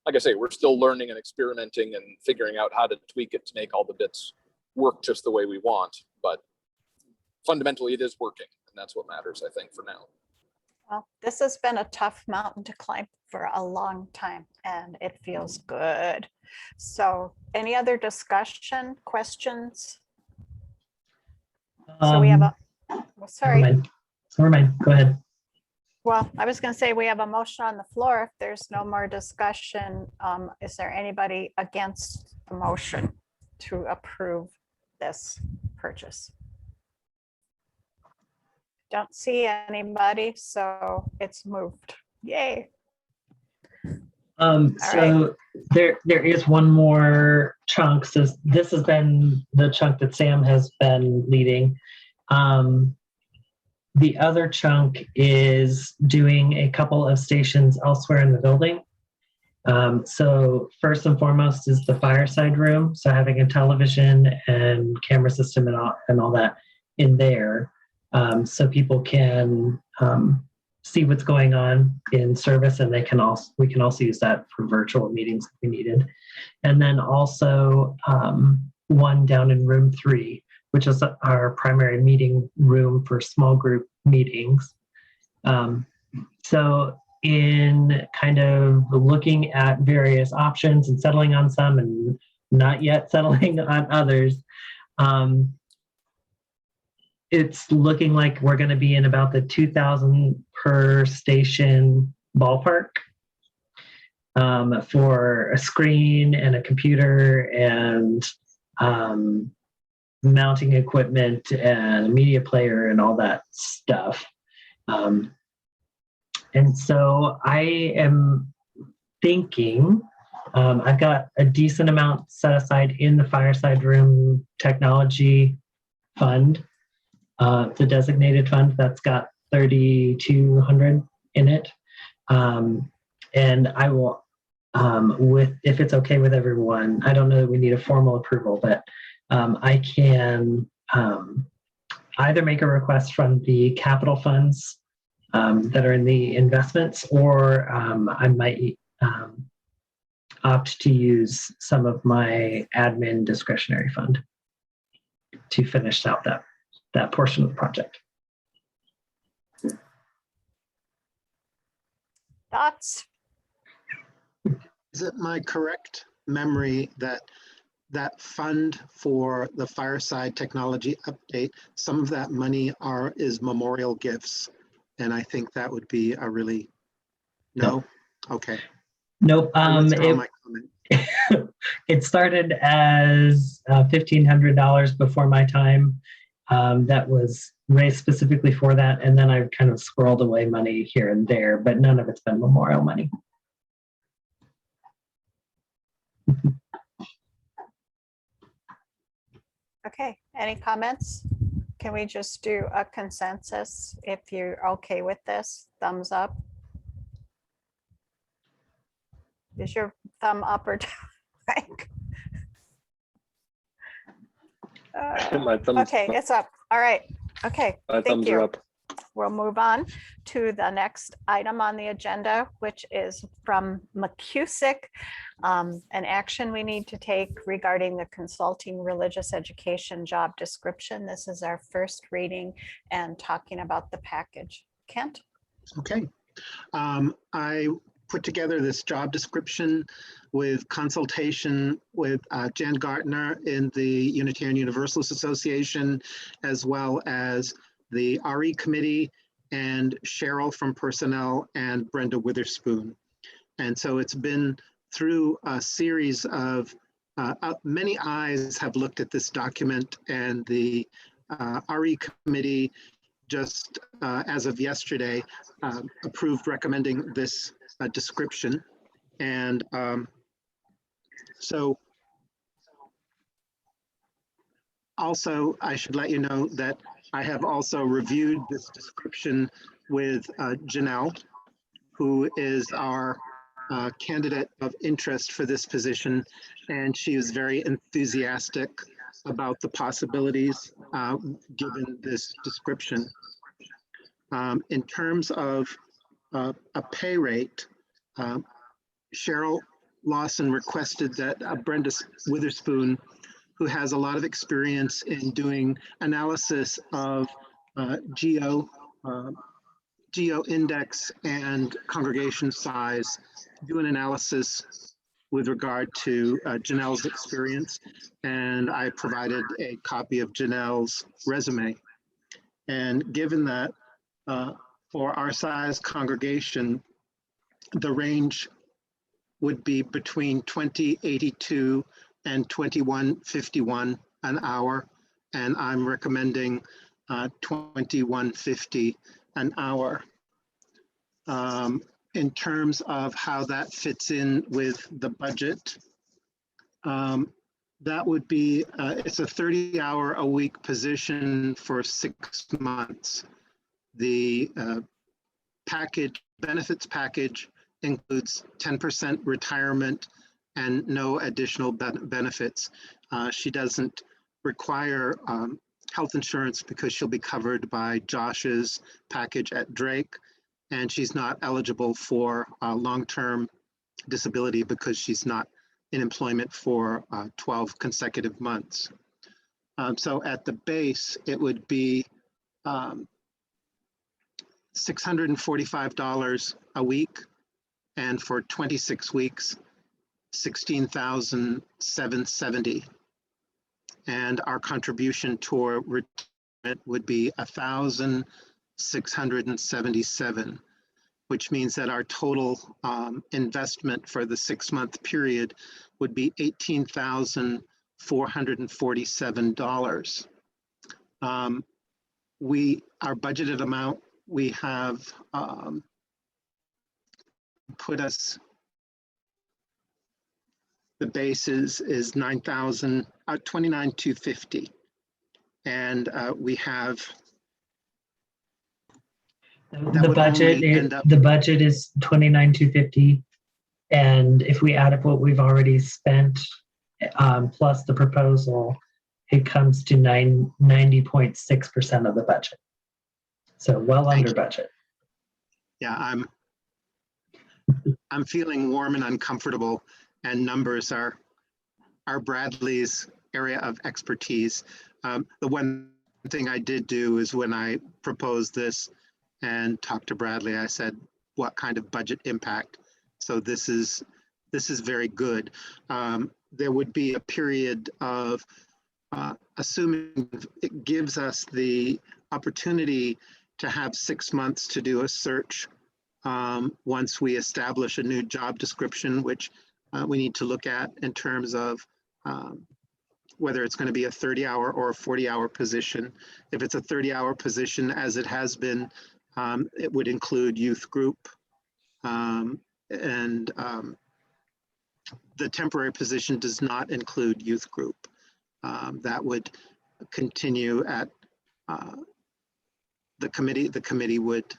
like I say, we're still learning and experimenting and figuring out how to tweak it to make all the bits work just the way we want. But fundamentally, it is working, and that's what matters, I think, for now. Well, this has been a tough mountain to climb for a long time, and it feels good. So any other discussion, questions? So we have sorry. Never mind. Go ahead. Well, I was going to say we have a motion on the floor. If there's no more discussion, is there anybody against the motion to approve this purchase? Don't see anybody, so it's moved. Yay. So there is one more chunk. So this has been the chunk that Sam has been leading. The other chunk is doing a couple of stations elsewhere in the building. So first and foremost is the fireside room. So having a television and camera system and all that in there, so people can see what's going on in service, and we can also use that for virtual meetings if we needed. And then also one down in room 3, which is our primary meeting room for small group meetings. So in kind of looking at various options and settling on some and not yet settling on others, it's looking like we're going to be in about the 2,000 per station ballpark for a screen and a computer and mounting equipment and a media player and all that stuff. And so I am thinking I've got a decent amount set aside in the fireside room technology fund. The designated fund that's got 3,200 in it. And I will, if it's okay with everyone, I don't know that we need a formal approval, but I can either make a request from the capital funds that are in the investments, or I might opt to use some of my admin discretionary fund to finish out that portion of the project. Thoughts? Is it my correct memory that fund for the fireside technology update, some of that money is memorial gifts And I think that would be a really, no? Okay. Nope. I withdraw my comment. It started as $1,500 before my time. That was raised specifically for that. And then I've kind of squirreled away money here and there, but none of it's been memorial money. Okay, any comments? Can we just do a consensus if you're okay with this? Thumbs up? Is your thumb up or down? Frank? My thumbs, Okay, it's up. All right. Okay, my thank thumbs you. are up. We'll move on to the next item on the agenda, which is from McCusick. An action we need to take regarding the consulting religious education job description. This is our first reading and talking about the package. Kent? Okay. I put together this job description with consultation with Jan Gartner in the Unitarian Universalist Association, as well as the RE committee and Cheryl from personnel and Brenda Witherspoon. And so it's been through a series of many eyes have looked at this document, and the RE committee just as of yesterday approved recommending this description. And so also I should let you know that I have also reviewed this description with Janelle, who is our candidate of interest for this position, and she is very enthusiastic about the possibilities given this description. In terms of a pay rate, Cheryl Lawson requested that Brenda Witherspoon, who has a lot of experience in doing analysis of geo index and congregation size, do an analysis with regard to Janelle's experience. And I provided a copy of Janelle's resume. And given that for our size congregation, the range would be between 2082 and 2151 an hour, and I'm recommending 2150 an hour. In terms of how that fits in with the budget, that would be, it's a 30-hour-a-week position for 6 months. The benefits package includes 10% retirement and no additional benefits. She doesn't require health insurance because she'll be covered by Josh's package at Drake, and she's not eligible for long-term disability because she's not in employment for 12 consecutive months. So at the base, it would be $645 a week, and for 26 weeks, $16,770. And our contribution toward retirement would be $1,677, which means that our total investment for the 6-month period would be $18,447. Our budgeted amount, we have put us, the base is $29,250, and we have the budget is $29,250, and if we add up what we've already spent plus the proposal, it comes to 90.6% of the budget. So well under budget. Yeah, I'm feeling warm and uncomfortable, and numbers are Bradley's area of expertise. The one thing I did do is when I proposed this and talked to Bradley, I said, what kind of budget impact? So this is very good. There would be a period of assuming it gives us the opportunity to have 6 months to do a search once we establish a new job description, which we need to look at in terms of whether it's going to be a 30-hour or a 40-hour position. If it's a 30-hour position, as it has been, it would include youth group. The temporary position does not include youth group. That would continue at the committee. The committee would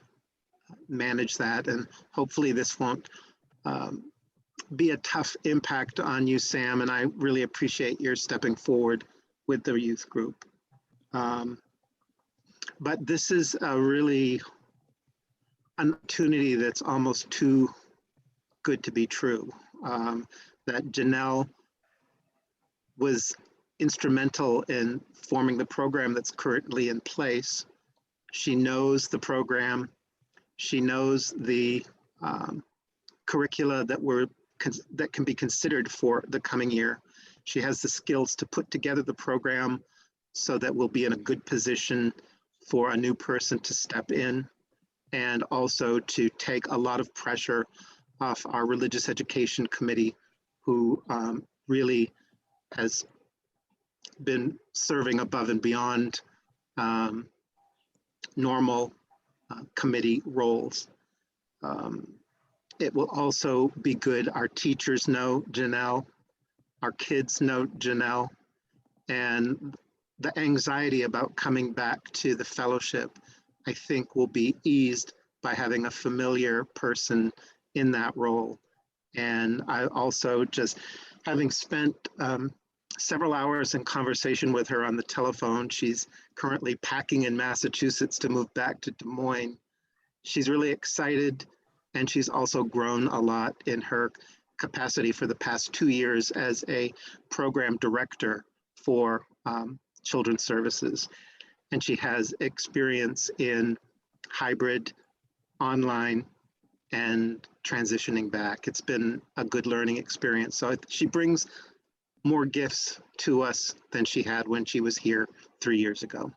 manage that, and hopefully this won't be a tough impact on you, Sam, and I really appreciate your stepping forward with the youth group. But this is a really an opportunity that's almost too good to be true. That Janelle was instrumental in forming the program that's currently in place. She knows the program. She knows the curricula that can be considered for the coming year. She has the skills to put together the program so that we'll be in a good position for a new person to step in, and also to take a lot of pressure off our religious education committee, who really has been serving above and beyond normal committee roles. It will also be good. Our teachers know Janelle, our kids know Janelle, and the anxiety about coming back to the fellowship, I think, will be eased by having a familiar person in that role. And I also, just having spent several hours in conversation with her on the telephone, she's currently packing in Massachusetts to move back to Des Moines. She's really excited, and she's also grown a lot in her capacity for the past 2 years as a program director for Children's Services. And she has experience in hybrid, online, and transitioning back. It's been a good learning experience. So she brings more gifts to us than she had when she was here 3 years ago.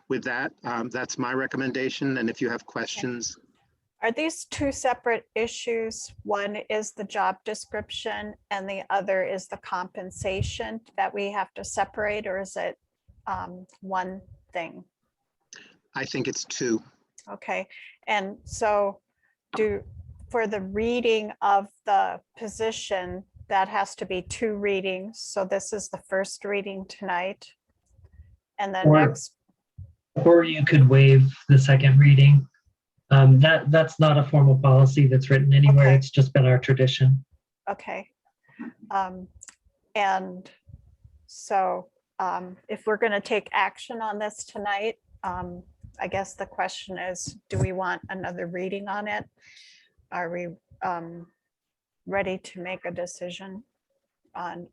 With that, that's my recommendation. And if you have questions. Are these two separate issues? One is the job description and the other is the compensation that we have to separate, or is it one thing? I think it's two. Okay, and so for the reading of the position, that has to be 2 readings. So this is the first reading tonight. And then Or you could waive the second reading. That's not a formal policy that's written anywhere. Okay. It's just been our tradition. Okay. And so if we're going to take action on this tonight, I guess the question is, do we want another reading on it? Are we ready to make a decision on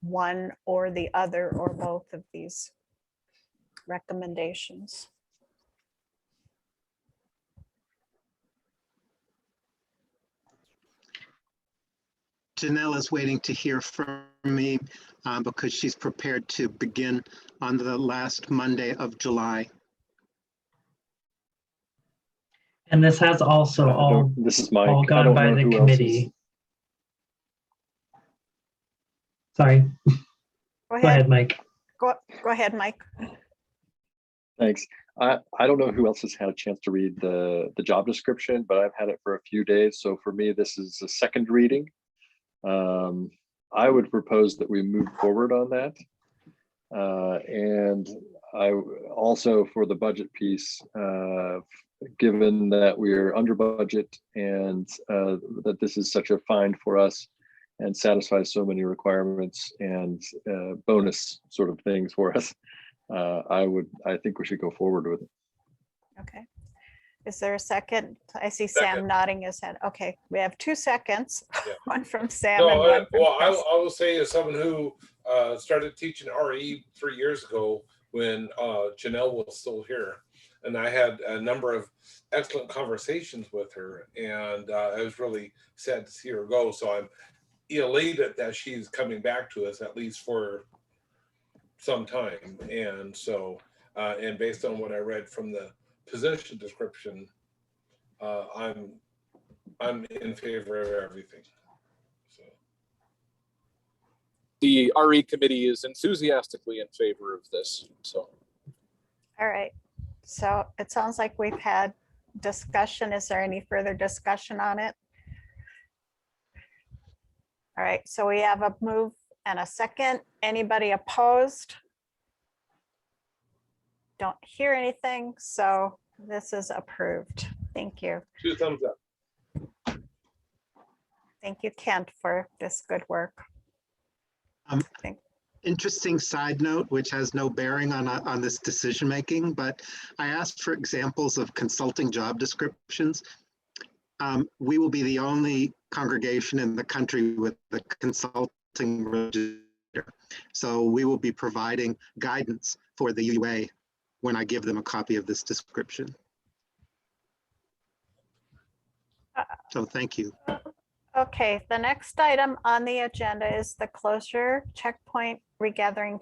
one or the other or both of these recommendations? Janelle is waiting to hear from me because she's prepared to begin on the last Monday of July. And this has also This is Mike. all I gone don't by know the who else committee. Sorry, Go go ahead, Mike. Go ahead, Mike. Thanks. I don't know who else has had a chance to read the job description, but I've had it for a few days. So for me, this is a second reading. I would propose that we move forward on that. And I also, for the budget piece, given that we are under budget and that this is such a find for us and satisfies so many requirements and bonus sort of things for us, I think we should go forward with it. Okay. Is there a second? I see Sam Second. nodding his head. Okay, we have 2 seconds. Yeah. One from Sam No, and one from well, I Chris. will say, as someone who started teaching RE 3 years ago when Janelle was still here, and I had a number of excellent conversations with her, and I was really sad to see her go. So I'm elated that she's coming back to us, at least for some time. And so, and based on what I read from the position description, I'm in favor of everything. So The RE committee is enthusiastically in favor of this, so. All right. So it sounds like we've had discussion. Is there any further discussion on it? All right, so we have a move and a second. Anybody opposed? Don't hear anything, so this is approved. Thank you. 2 thumbs up. Thank you, Kent, for this good work. Interesting side note, which has no bearing on this decision making, but I asked for examples of consulting job descriptions. We will be the only congregation in the country with the consulting register. So we will be providing guidance for the UA when I give them a copy of this description. So thank you. Okay, the next item on the agenda is the closure checkpoint regathering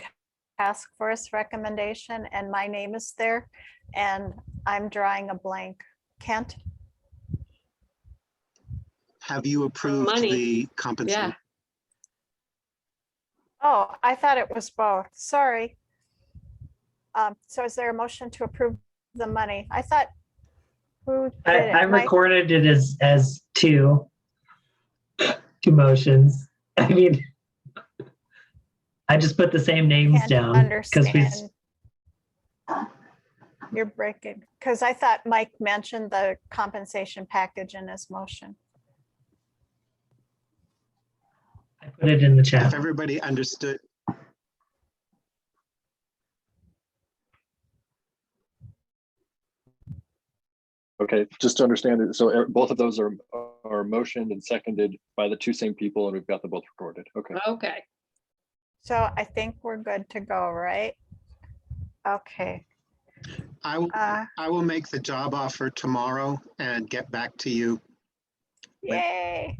task force recommendation, and my name is there, and I'm drawing a blank. Kent? Have you approved money. the compensation? Yeah. Oh, I thought it was both. Sorry. So is there a motion to approve the money? I thought, who did it? I Mike? recorded it as two motions. I mean, I just put the same names Can't down because we, understand. You're breaking, because I thought Mike mentioned the compensation package in his motion. I put it in the If chat. everybody understood, Okay, just to understand it, so both of those are motioned and seconded by the 2 same people, and we've got them both recorded. Okay. Okay. So I think we're good to go, right? Okay. I will make the job offer tomorrow and get back to you. Yay.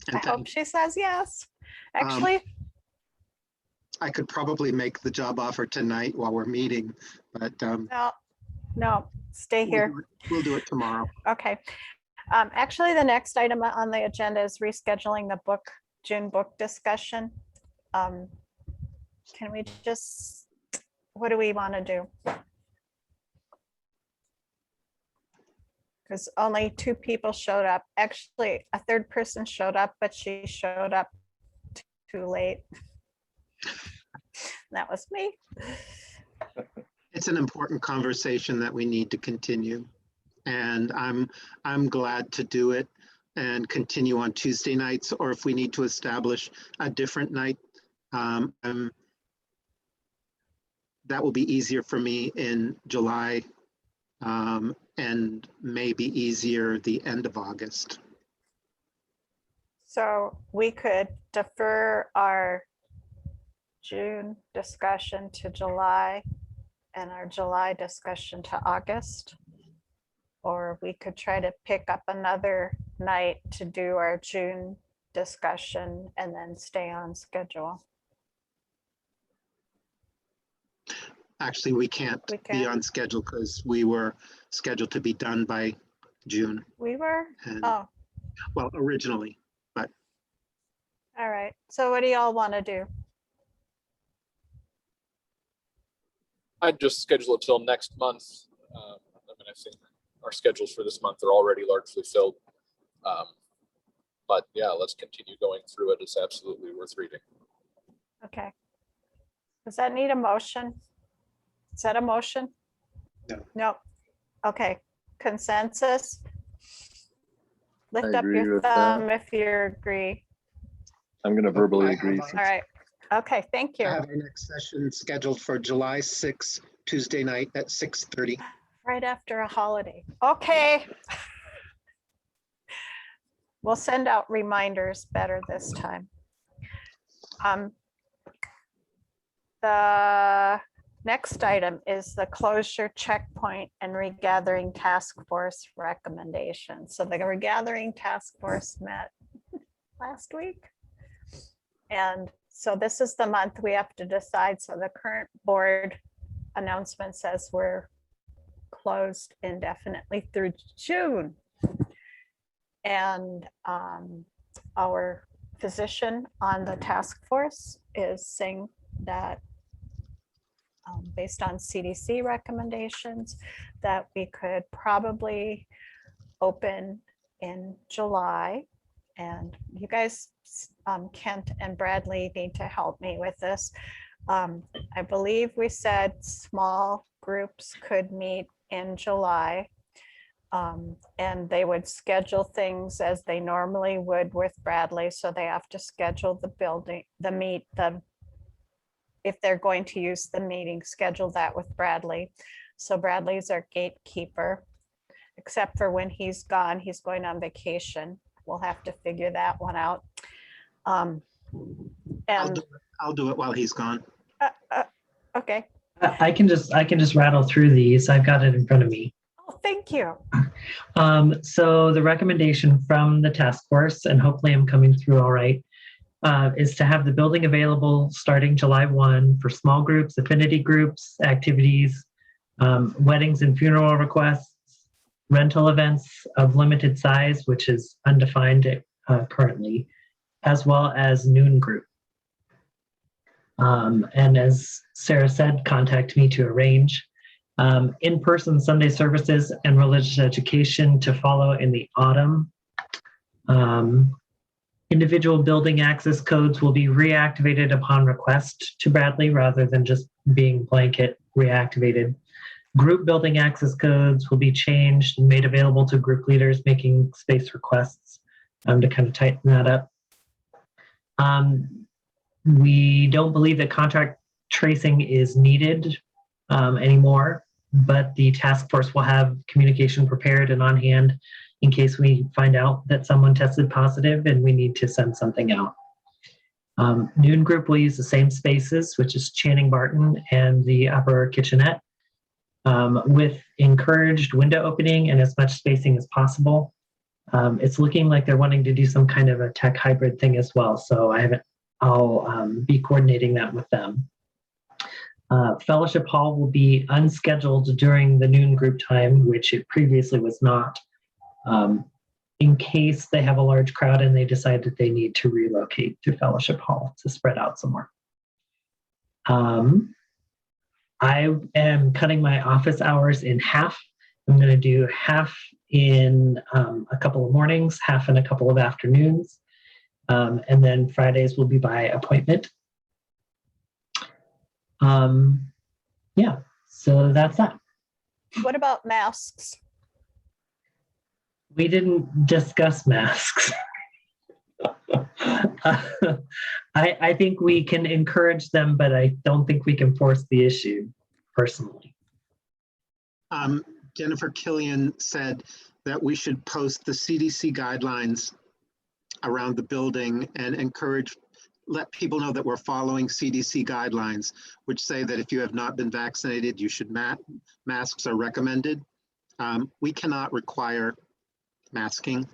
I And hope she says yes. Actually, I could probably make the job offer tonight while we're meeting, but no, stay here. We'll do it tomorrow. Okay. Actually, the next item on the agenda is rescheduling the June book discussion. Can we just, what do we want to do? Because only 2 people showed up. Actually, a 3rd person showed up, but she showed up too late. That was me. It's an important conversation that we need to continue. And I'm glad to do it and continue on Tuesday nights, or if we need to establish a different night. That will be easier for me in July and maybe easier the end of August. So we could defer our June discussion to July and our July discussion to August. Or we could try to pick up another night to do our June discussion and then stay on schedule. Actually, we can't We be can't? on schedule because we were scheduled to be done by June. We were, And oh, well, originally, all right. So what do y'all want to do? I'd just schedule it till next month. I mean, I think our schedules for this month are already largely filled. But yeah, let's continue going through it. It's absolutely worth reading. Okay. Does that need a motion? Is that a motion? No. Nope. Okay, consensus? Lift up agree your with that. thumb if you agree. I'm going to verbally agree. All right. Okay, thank I you. have our next session scheduled for July 6th, Tuesday night at 6:30. Right after a holiday. Okay. We'll send out reminders better this time. The next item is the closure checkpoint and regathering task force recommendation. So the regathering task force met last week. And so this is the month we have to decide. So the current board announcement says we're closed indefinitely through June. And our physician on the task force is saying that based on CDC recommendations, that we could probably open in July. And you guys, Kent and Bradley, need to help me with this. I believe we said small groups could meet in July. And they would schedule things as they normally would with Bradley. So they have to schedule the building, if they're going to use the meeting, schedule that with Bradley. So Bradley's our gatekeeper, except for when he's gone, he's going on vacation. We'll have to figure that one out. I'll And, do it while he's gone. okay. I can just rattle through these. I've got it in front of me. Oh, thank you. So the recommendation from the task force, and hopefully I'm coming through all right, is to have the building available starting July 1 for small groups, affinity groups, activities, weddings and funeral requests, rental events of limited size, which is undefined currently, as well as noon group. And as Sarah said, contact me to arrange. In-person Sunday services and religious education to follow in the autumn. Individual building access codes will be reactivated upon request to Bradley rather than just being blanket reactivated. Group building access codes will be changed and made available to group leaders making space requests to kind of tighten that up. We don't believe that contract tracing is needed anymore, but the task force will have communication prepared and on hand in case we find out that someone tested positive and we need to send something out. Noon group will use the same spaces, which is Channing Barton and the upper kitchenette, with encouraged window opening and as much spacing as possible. It's looking like they're wanting to do some kind of a tech hybrid thing as well. So I'll be coordinating that with them. Fellowship Hall will be unscheduled during the noon group time, which it previously was not, in case they have a large crowd and they decide that they need to relocate to Fellowship Hall to spread out some more. I am cutting my office hours in half. I'm going to do half in a couple of mornings, half in a couple of afternoons, and then Fridays will be by appointment. Yeah, so that's that. What about masks? We didn't discuss masks. I think we can encourage them, but I don't think we can force the issue personally. Jennifer Killian said that we should post the CDC guidelines around the building and let people know that we're following CDC guidelines, which say that if you have not been vaccinated, you should masks are recommended. We cannot require masking,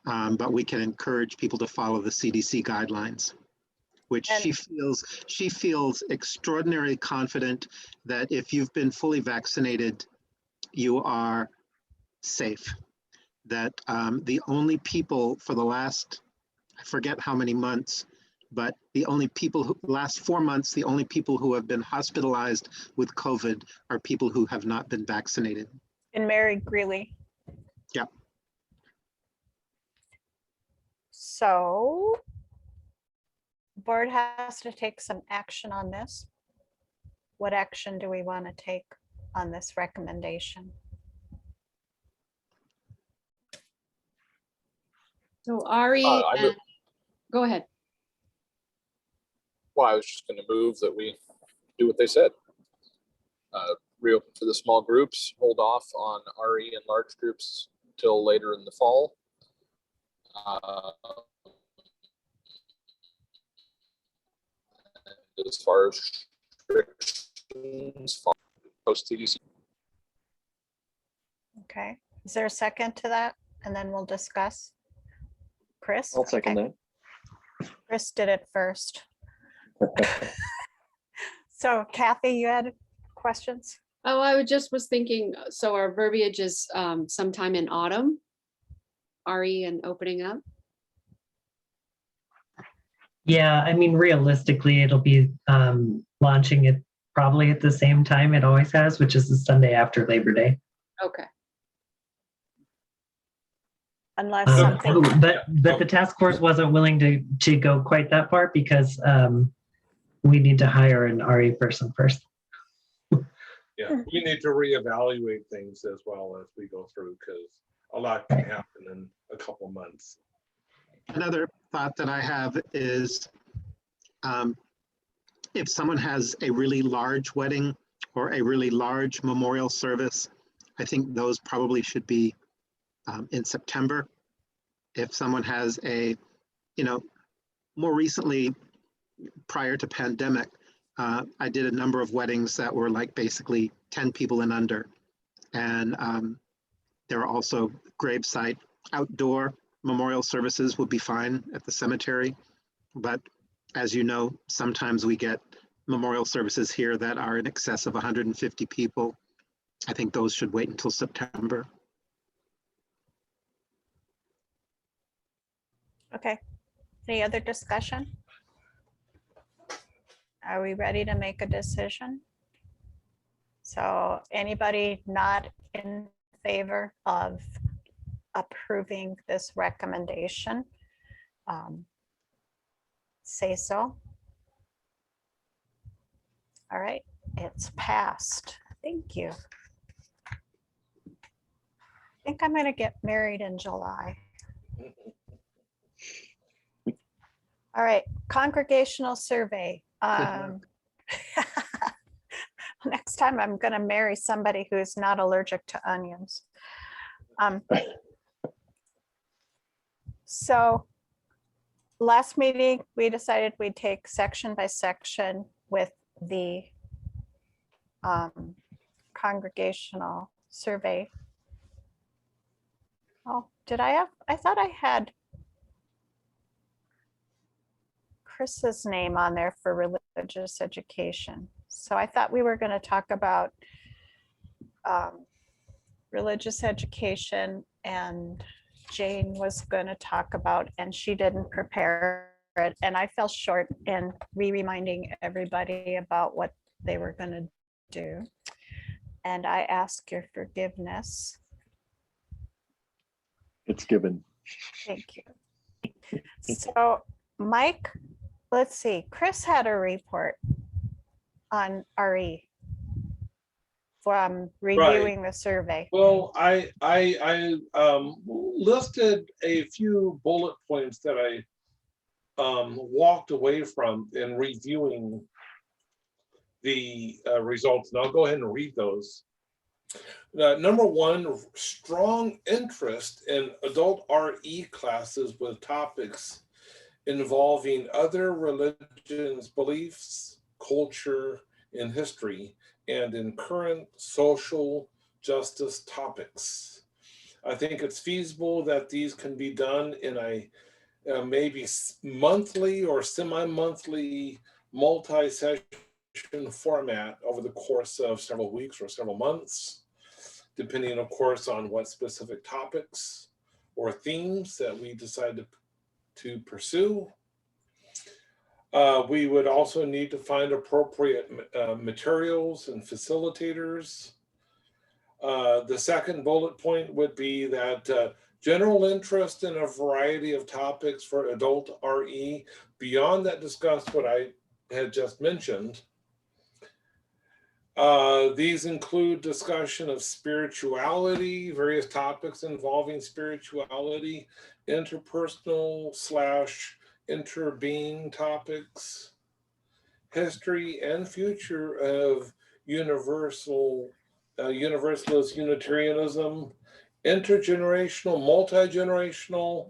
but we can encourage people to follow the CDC guidelines, which she feels extraordinarily confident that if you've been fully vaccinated, you are safe. That the only people for the last, I forget how many months, but the only people who, last 4 months, the only people who have been hospitalized with COVID are people who have not been vaccinated. And Mary Greeley. Yep. So board has to take some action on this. What action do we want to take on this recommendation? So Ari, go ahead. Well, I was just going to move that we do what they said. Reopen for the small groups, hold off on RE and large groups till later in the fall. As far as restrictions, post CDC. Okay, is there a second to that? And then we'll discuss. Chris? I'll second Okay. Chris did it first. that. So Kathy, you had questions? Oh, I was thinking, so our verbiage is sometime in autumn. RE and opening up. Yeah, I mean, realistically, it'll be launching it probably at the same time it always has, which is the Sunday after Labor Day. Okay. Unless something, But the task force wasn't willing to go quite that far because we need to hire an RE person first. Yeah, we need to reevaluate things as well as we go through, because a lot can happen in a couple months. Another thought that I have is if someone has a really large wedding or a really large memorial service, I think those probably should be in September. If someone has a, more recently, prior to pandemic, I did a number of weddings that were like basically 10 people and under. And there are also gravesite outdoor memorial services would be fine at the cemetery. But as you know, sometimes we get memorial services here that are in excess of 150 people. I think those should wait until September. okay. Any other discussion? Are we ready to make a decision? So anybody not in favor of approving this recommendation? Say so. All right, it's passed. Thank you. I think I'm gonna get married in July. All right, congregational survey. Next time I'm gonna marry somebody who's not allergic to onions. So last meeting, we decided we'd take section by section with the congregational survey. Oh, did I have, I thought I had Chris's name on there for religious education. So I thought we were going to talk about religious education, and Jane was going to talk about, and she didn't prepare it. And I fell short in reminding everybody about what they were going to do. And I ask your forgiveness. It's given. Thank you. So Mike, let's see, Chris had a report on RE from reviewing the survey. Well, I listed a few bullet points that I walked away from in reviewing the results, and I'll go ahead and read those. Number one, strong interest in adult RE classes with topics involving other religions, beliefs, culture, and history, and in current social justice topics. I think it's feasible that these can be done in a maybe monthly or semi-monthly multi-session format over the course of several weeks or several months, depending, of course, on what specific topics or themes that we decide to pursue. We would also need to find appropriate materials and facilitators. The second bullet point would be that general interest in a variety of topics for adult RE beyond that discussed what I had just mentioned. These include discussion of spirituality, various topics involving spirituality, interpersonal / interbeing topics, history and future of universalist Unitarianism, intergenerational, multi-generational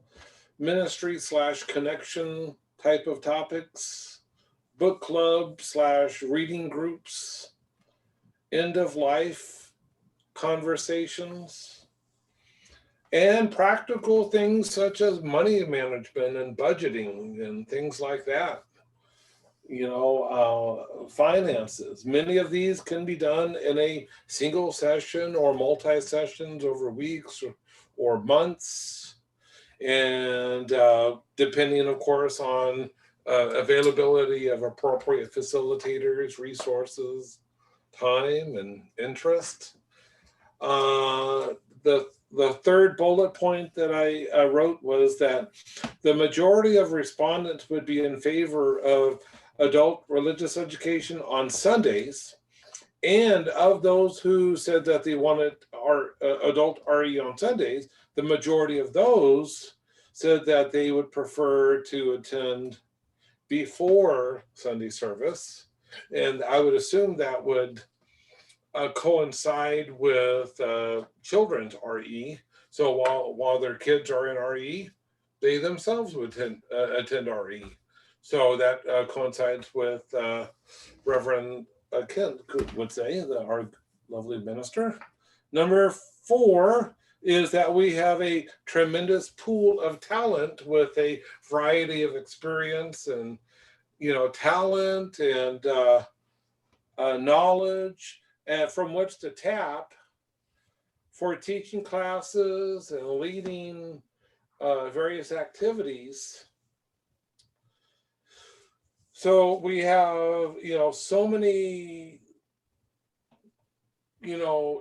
ministry / connection type of topics, book club / reading groups, end of life conversations, and practical things such as money management and budgeting and things like that. finances. Many of these can be done in a single session or multi-sessions over weeks or months. And depending, of course, on availability of appropriate facilitators, resources, time, and interest. The third bullet point that I wrote was that the majority of respondents would be in favor of adult religious education on Sundays, and of those who said that they wanted adult RE on Sundays, the majority of those said that they would prefer to attend before Sunday service. And I would assume that would coincide with children's RE. So while their kids are in RE, they themselves would attend RE. So that coincides with Reverend Kent would say, our lovely minister. Number 4 is that we have a tremendous pool of talent with a variety of experience and, talent and knowledge, and from which to tap for teaching classes and leading various activities. So we have, so many,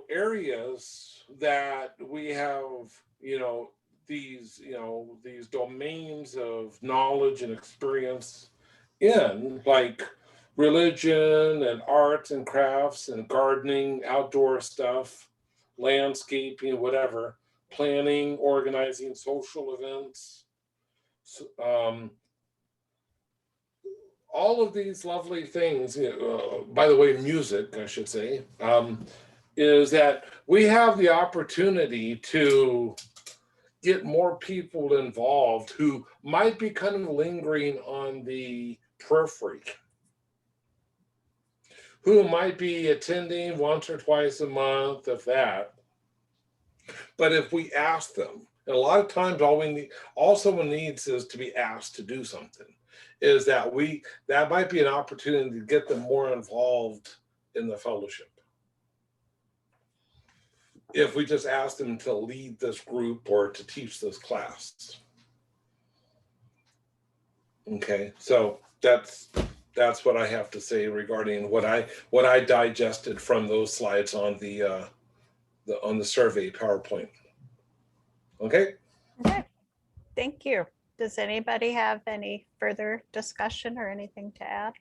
areas that we have, these domains of knowledge and experience in, like religion and arts and crafts and gardening, outdoor stuff, landscaping, whatever, planning, organizing social events. All of these lovely things, by the way, music, I should say, is that we have the opportunity to get more people involved who might be kind of lingering on the periphery, who might be attending once or twice a month, if that. But if we ask them, and a lot of times all someone needs is to be asked to do something, is that that might be an opportunity to get them more involved in the fellowship. If we just ask them to lead this group or to teach this class. Okay, so that's what I have to say regarding what I digested from those slides on the survey PowerPoint. Okay. Okay, thank you. Does anybody have any further discussion or anything to add?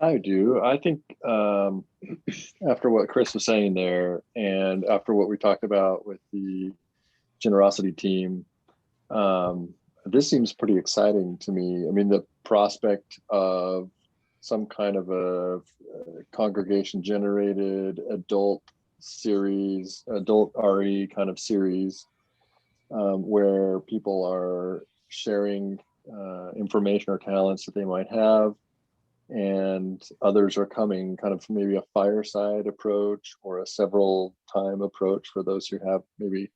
I do. I think after what Chris was saying there, and after what we talked about with the generosity team, this seems pretty exciting to me. I mean, the prospect of some kind of a congregation generated adult series, adult RE kind of series, where people are sharing information or talents that they might have, and others are coming, kind of maybe a fireside approach or a several time approach for those who have maybe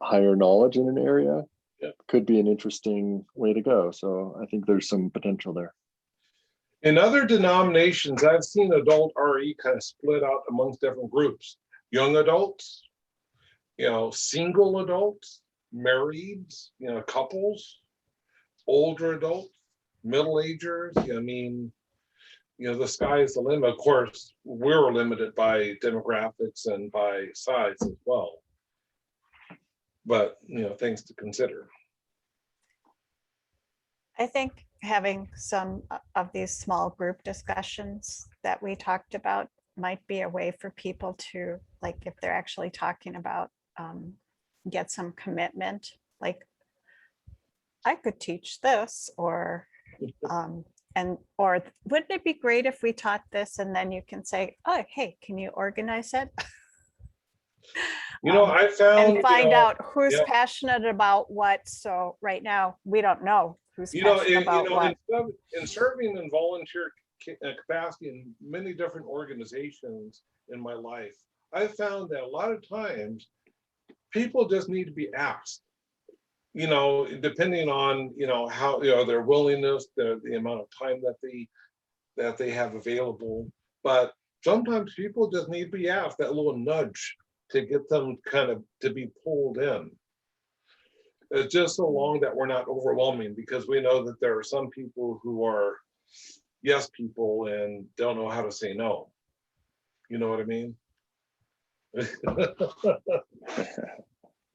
higher knowledge in an area. Yeah. Could be an interesting way to go. So I think there's some potential there. In other denominations, I've seen adult RE kind of split out amongst different groups. Young adults, single adults, marrieds, couples, older adults, middle-agers. The sky is the limit. Of course, we're limited by demographics and by size as well. But, things to consider. I think having some of these small group discussions that we talked about might be a way for people to, like, if they're actually talking about, get some commitment, like, I could teach this, or or wouldn't it be great if we taught this, and then you can say, oh, hey, can you organize it? I found, and find out who's yeah. passionate about what. So right now we don't know who's passionate about what. In serving in volunteer capacity in many different organizations in my life, I found that a lot of times people just need to be asked. you know, depending on, you know, how, you know, their willingness, the amount of time that they have available. But sometimes people just need to be asked that little nudge to get them kind of to be pulled in. It's just so long that we're not overwhelming, because we know that there are some people who are yes people and don't know how to say no. You know what I mean?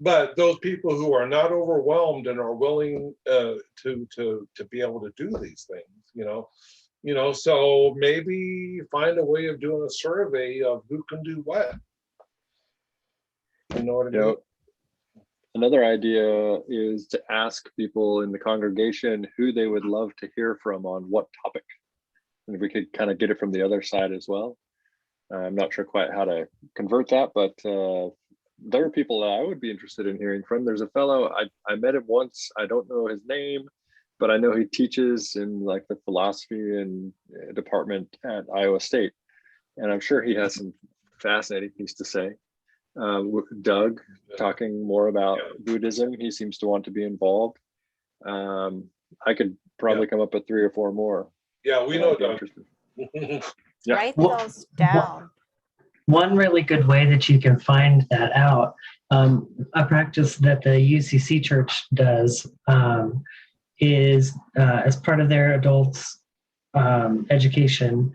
But those people who are not overwhelmed and are willing to be able to do these things, you know, so maybe find a way of doing a survey of who can do what. You know what I mean? Yep. Another idea is to ask people in the congregation who they would love to hear from on what topic. And if we could kind of get it from the other side as well. I'm not sure quite how to convert that, but there are people that I would be interested in hearing from. There's a fellow, I met him once. I don't know his name, but I know he teaches in like the philosophy and department at Iowa State. And I'm sure he has some fascinating things to say. Doug, talking more about Buddhism. He seems to want to be involved. I could probably come up with 3 or 4 more. Yeah, we know Doug. Yeah. Write Well, those down. One really good way that you can find that out, a practice that the UCC Church does is as part of their adults education,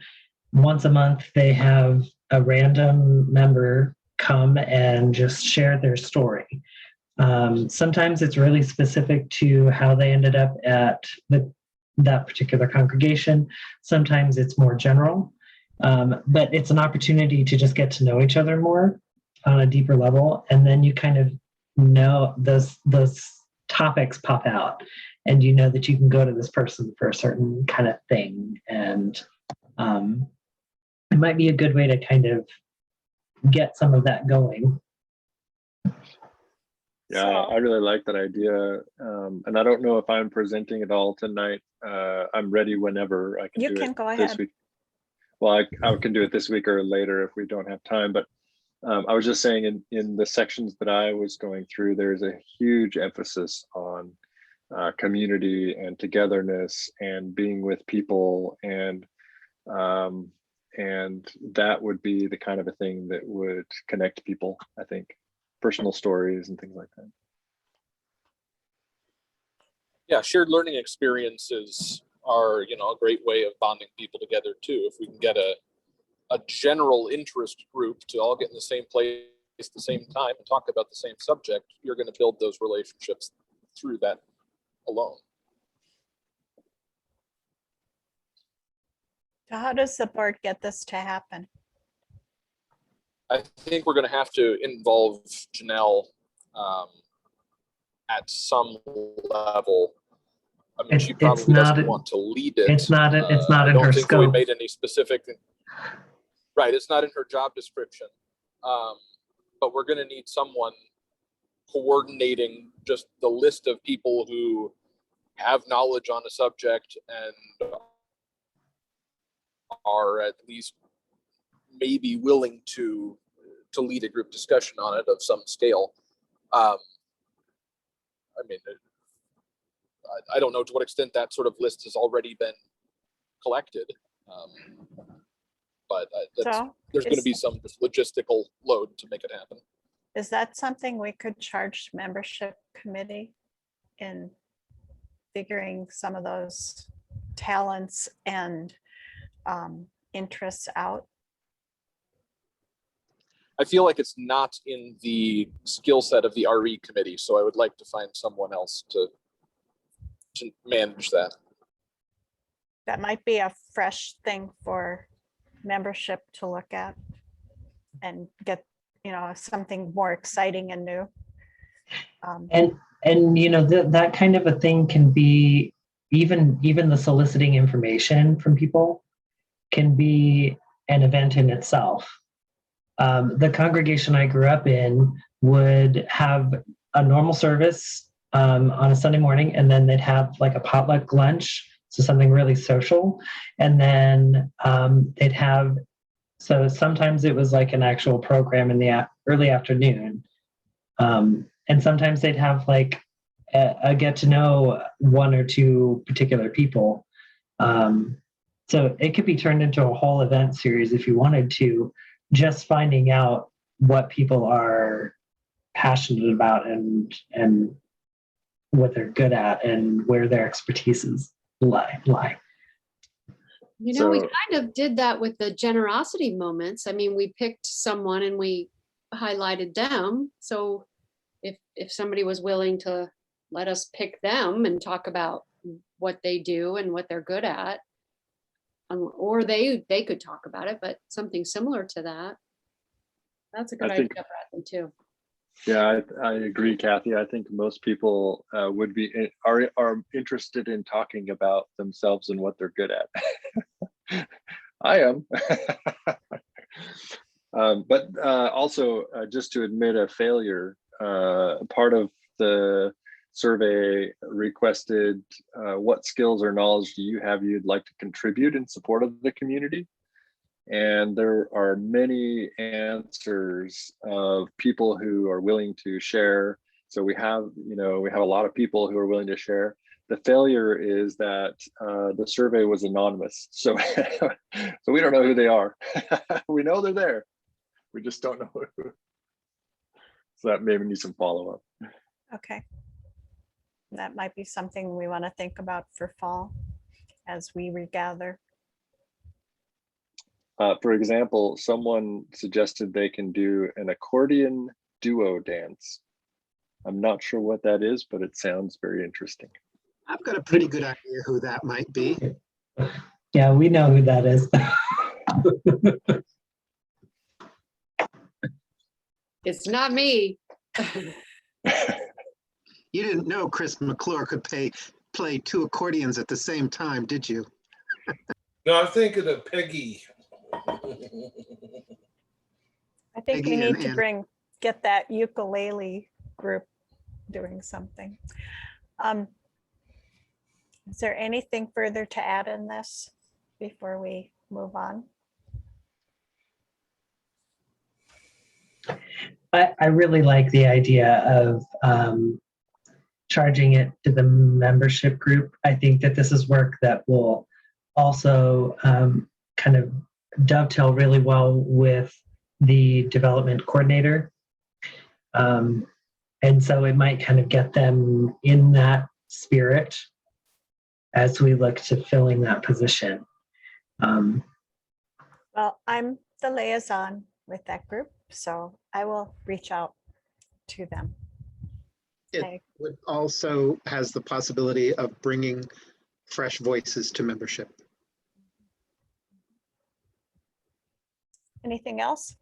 once a month they have a random member come and just share their story. Sometimes it's really specific to how they ended up at that particular congregation. Sometimes it's more general. But it's an opportunity to just get to know each other more on a deeper level. And then you kind of know those topics pop out, and you know that you can go to this person for a certain kind of thing. And it might be a good way to kind of get some of that going. Yeah, I really like that idea. And I don't know if I'm presenting it all tonight. I'm ready whenever I can You do can it go this ahead. week. Well, I can do it this week or later if we don't have time. But I was just saying in the sections that I was going through, there's a huge emphasis on community and togetherness and being with people. And that would be the kind of a thing that would connect people, I think, personal stories and things like that. Yeah, shared learning experiences are, you know, a great way of bonding people together too. If we can get a general interest group to all get in the same place at the same time and talk about the same subject, you're going to build those relationships through that alone. So how does the board get this to happen? I think we're going to have to involve Janelle at some level. I mean, she probably doesn't want to lead it. It's not in I her don't think we scope. made any specific. Right, it's not in her job description. But we're going to need someone coordinating just the list of people who have knowledge on a subject and are at least maybe willing to lead a group discussion on it of some scale. I mean, I don't know to what extent that sort of list has already been collected, but So there's going to is- be some logistical load to make it happen. Is that something we could charge membership committee in figuring some of those talents and interests out? I feel like it's not in the skill set of the RE committee, so I would like to find someone else to manage that. That might be a fresh thing for membership to look at and get, you know, something more exciting and new. And you know, that kind of a thing can be even the soliciting information from people can be an event in itself. The congregation I grew up in would have a normal service on a Sunday morning, and then they'd have like a potluck lunch, so something really social. And then they'd have, so sometimes it was like an actual program in the early afternoon. And sometimes they'd have like get to know one or two particular people. So it could be turned into a whole event series if you wanted to, just finding out what people are passionate about and what they're good at and where their expertises lie. You know, we So- kind of did that with the generosity moments. I mean, we picked someone and we highlighted them. So if somebody was willing to let us pick them and talk about what they do and what they're good at, or they could talk about it, but something similar to that. That's a good I idea, think- Bradley, too. Yeah, I agree, Kathy. I think most people would be are interested in talking about themselves and what they're good at. I am. But also, just to admit a failure, part of the survey requested what skills or knowledge do you have you'd like to contribute in support of the community? And there are many answers of people who are willing to share. So we have a lot of people who are willing to share. The failure is that the survey was anonymous. So, so we don't know who they are. We know they're there. We just don't know who. So that maybe needs some follow-up. Okay. That might be something we want to think about for fall as we regather. For example, someone suggested they can do an accordion duo dance. I'm not sure what that is, but it sounds very interesting. I've got a pretty good idea who that might be. Yeah, we know who that is. It's not me. You didn't know Chris McClure could play two accordions at the same time, did you? No, I'm thinking of Peggy. I think we Peggy need and to Ann. get that ukulele group doing something. Is there anything further to add in this before we move on? I really like the idea of charging it to the membership group. I think that this is work that will also kind of dovetail really well with the development coordinator. And so it might kind of get them in that spirit as we look to filling that position. Well, I'm the liaison with that group, so I will reach out to them. It Okay. would also has the possibility of bringing fresh voices to membership. Anything else?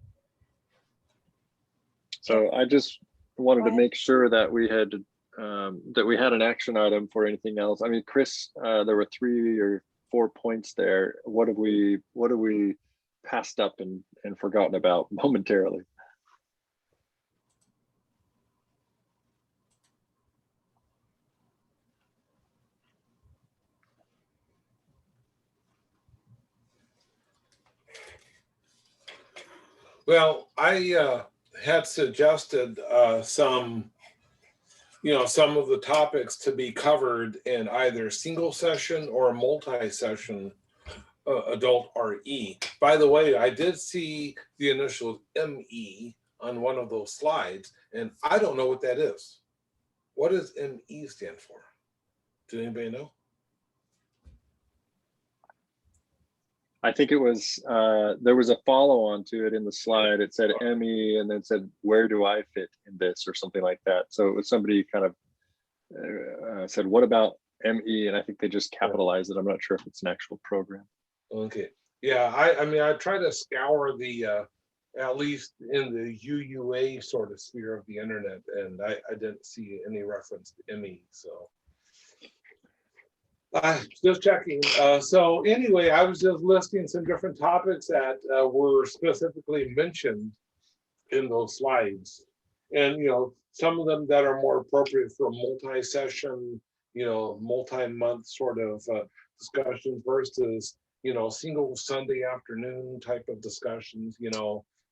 So I just wanted to Go ahead. make sure that we had an action item for anything else. I mean, Chris, there were 3 or 4 points there. What have we passed up and forgotten about momentarily? Well, I had suggested some of the topics to be covered in either single session or a multi-session adult RE. By the way, I did see the initial ME on one of those slides, and I don't know what that is. What does ME stand for? Does anybody know? I think it was there was a follow-on to it in the slide. It said ME and then said, where do I fit in this, or something like that. So it was somebody kind of said, what about ME? And I think they just capitalized it. I'm not sure if it's an actual program. Okay. Yeah, I mean, I try to scour the at least in the UUA sort of sphere of the internet, and I didn't see any reference to ME. So just checking. So anyway, I was just listing some different topics that were specifically mentioned in those slides, and some of them that are more appropriate for multi-session, multi-month sort of discussions versus single Sunday afternoon type of discussions.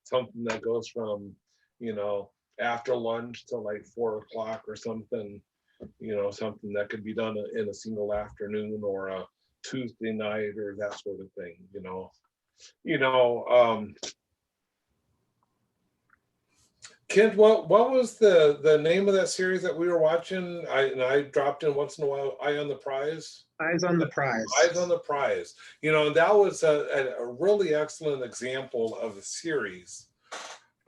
Something that goes from after lunch to like 4 o'clock or something. something that could be done in a single afternoon or a Tuesday night or that sort of thing, Kent, what was the name of that series that we were watching? I dropped in once in a while. Eye on the Prize. Eyes on the prize. Eyes on the Prize. That was a really excellent example of a series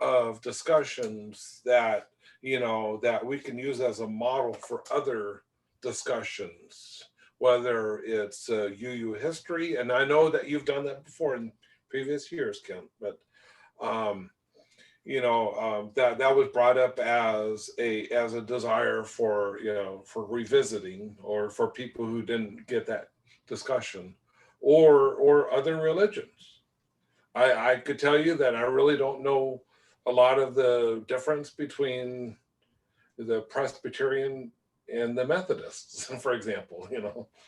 of discussions that that we can use as a model for other discussions, whether it's UU history, and I know that you've done that before in previous years, Kent, but that was brought up as a desire for for revisiting, or for people who didn't get that discussion, or other religions. I could tell you that I really don't know a lot of the difference between the Presbyterian and the Methodists, for example,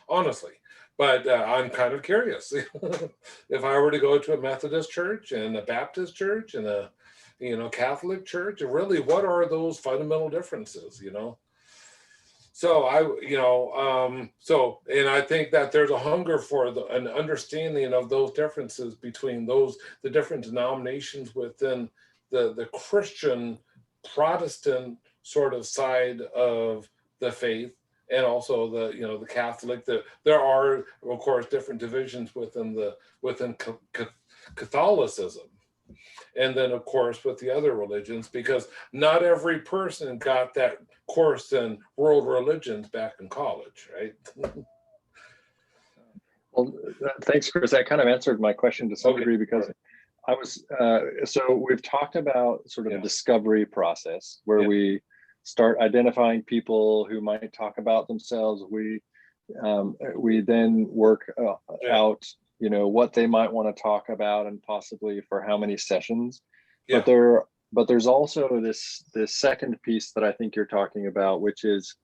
honestly. But I'm kind of curious. If I were to go to a Methodist church and a Baptist church and a Catholic church, really, what are those fundamental differences, So and I think that there's a hunger for an understanding of those differences between the different denominations within the Christian Protestant sort of side of the faith, and also the Catholic. There are, of course, different divisions within Catholicism, and then of course with the other religions, because not every person got that course in world religions back in college, right? Well, thanks, Chris. That kind of answered my question to some degree, because I was, so we've talked about sort of a discovery process where we start identifying people who might talk about themselves. We then work out, what they might want to talk about, and possibly for how many sessions. But there's also this second piece that I think you're talking about, which is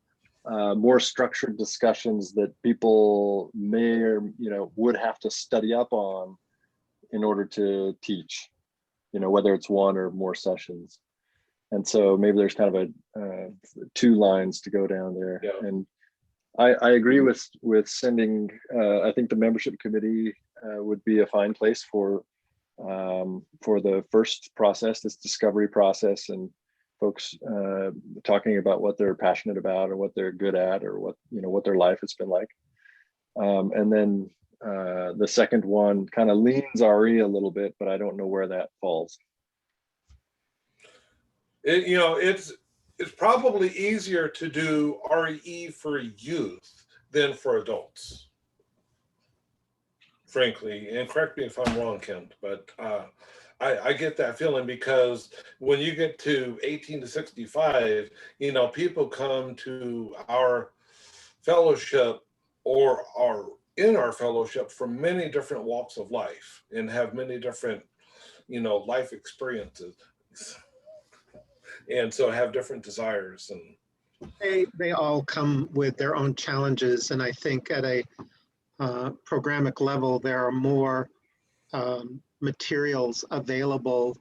more structured discussions that people may or would have to study up on in order to teach, whether it's one or more sessions. And so maybe there's kind of a two lines to go down there. And I agree with sending, I think the membership committee would be a fine place for the first process, this discovery process, and folks talking about what they're passionate about, or what they're good at, or what their life has been like. And then the second one kind of leans RE a little bit, but I don't know where that falls. It's probably easier to do RE for youth than for adults, frankly. And correct me if I'm wrong, Kent, but I get that feeling, because when you get to 18 to 65, people come to our fellowship or are in our fellowship from many different walks of life and have many different, life experiences. And so have different desires, and They all come with their own challenges, and I think at a programmatic level, there are more materials available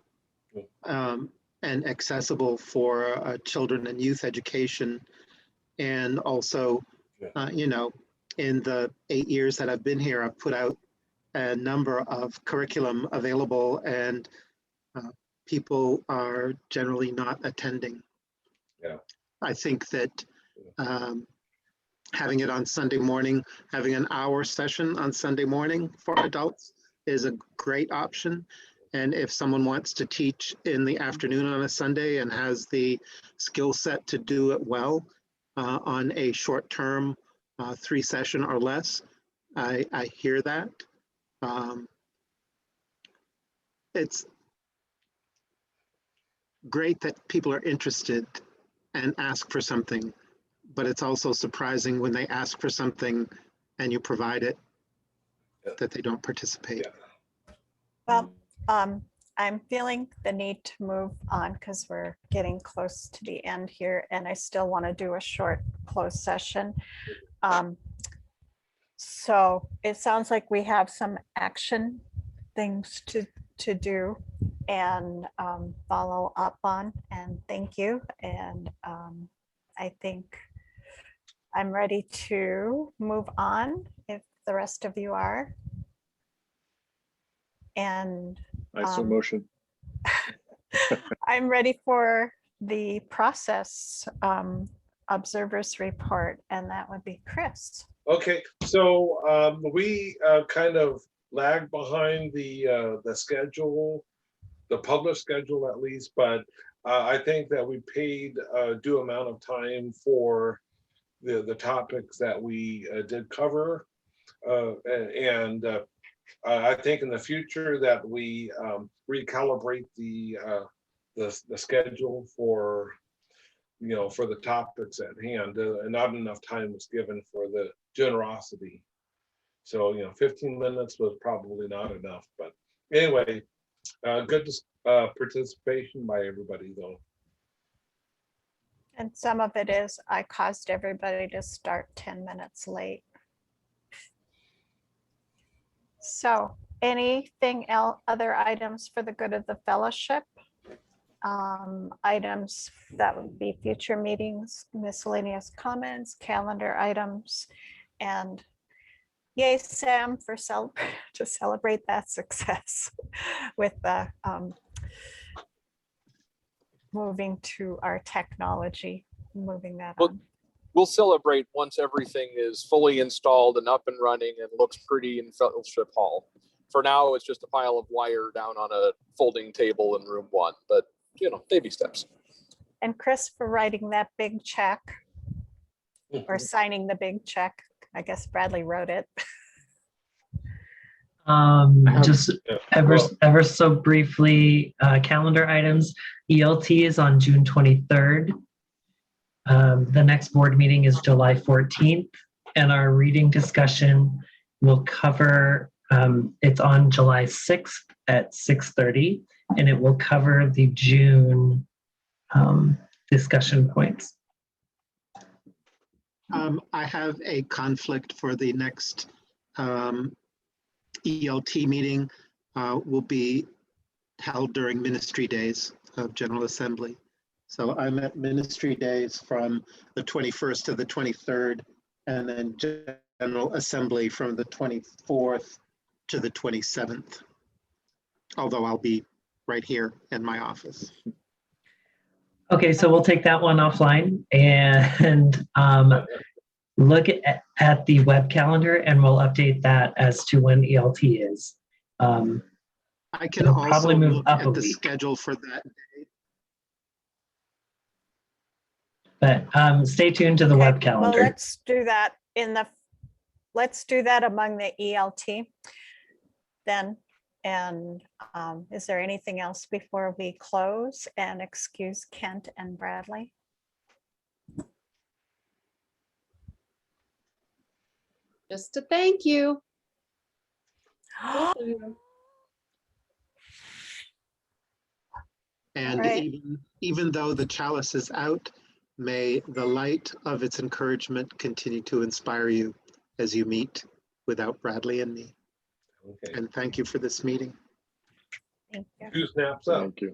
and accessible for children and youth education. And also, in the 8 years that I've been here, I've put out a number of curriculum available, and people are generally not attending. I think that having it on Sunday morning, having an hour session on Sunday morning for adults is a great option. And if someone wants to teach in the afternoon on a Sunday and has the skill set to do it well on a short term 3 session or less, I hear that. It's great that people are interested and ask for something, but it's also surprising when they ask for something and you provide it, that they don't participate. Well, I'm feeling the need to move on because we're getting close to the end here, and I still want to do a short closed session. So it sounds like we have some action things to do and follow up on, and thank you. And I think I'm ready to move on if the rest of you are. And I so Um, motion. I'm ready for the process observers report, and that would be Chris. Okay, so we kind of lagged behind the schedule, the published schedule at least, but I think that we paid a due amount of time for the topics that we did cover. I think in the future that we recalibrate the schedule for, for the topics at hand, and not enough time was given for the generosity. So, 15 minutes was probably not enough, but anyway, good participation by everybody though. And some of it is I caused everybody to start 10 minutes late. So anything else, other items for the good of the fellowship? Items that would be future meetings, miscellaneous comments, calendar items, and yay, Sam, for to celebrate that success with the moving to our technology, moving that Well, on. We'll celebrate once everything is fully installed and up and running and looks pretty in Fellowship Hall. For now, it's just a pile of wire down on a folding table in room 1, but baby steps. And Chris for writing that big check or signing the big check. I guess Bradley wrote it. Just ever so briefly, calendar items. ELT is on June 23rd. The next board meeting is July 14th, and our reading discussion will cover, it's on July 6th at 6:30, and it will cover the June discussion points. I have a conflict for the next ELT meeting. Will be held during ministry days of General Assembly. So I'm at ministry days from the 21st to the 23rd, and then General Assembly from the 24th to the 27th. Although I'll be right here in my office. Okay, so we'll take that one offline and look at the web calendar, and we'll update that as to when ELT is. I can It'll also probably move look up at a the week. schedule for that. But stay tuned to the Okay, web well, calendar. let's do that let's do that among the ELT then. And is there anything else before we close and excuse Kent and Bradley? Just a thank you. And Right. even though the chalice is out, may the light of its encouragement continue to inspire you as you meet without Bradley and me. Okay, And thank you for this meeting. Thank you. who snaps up? Thank you.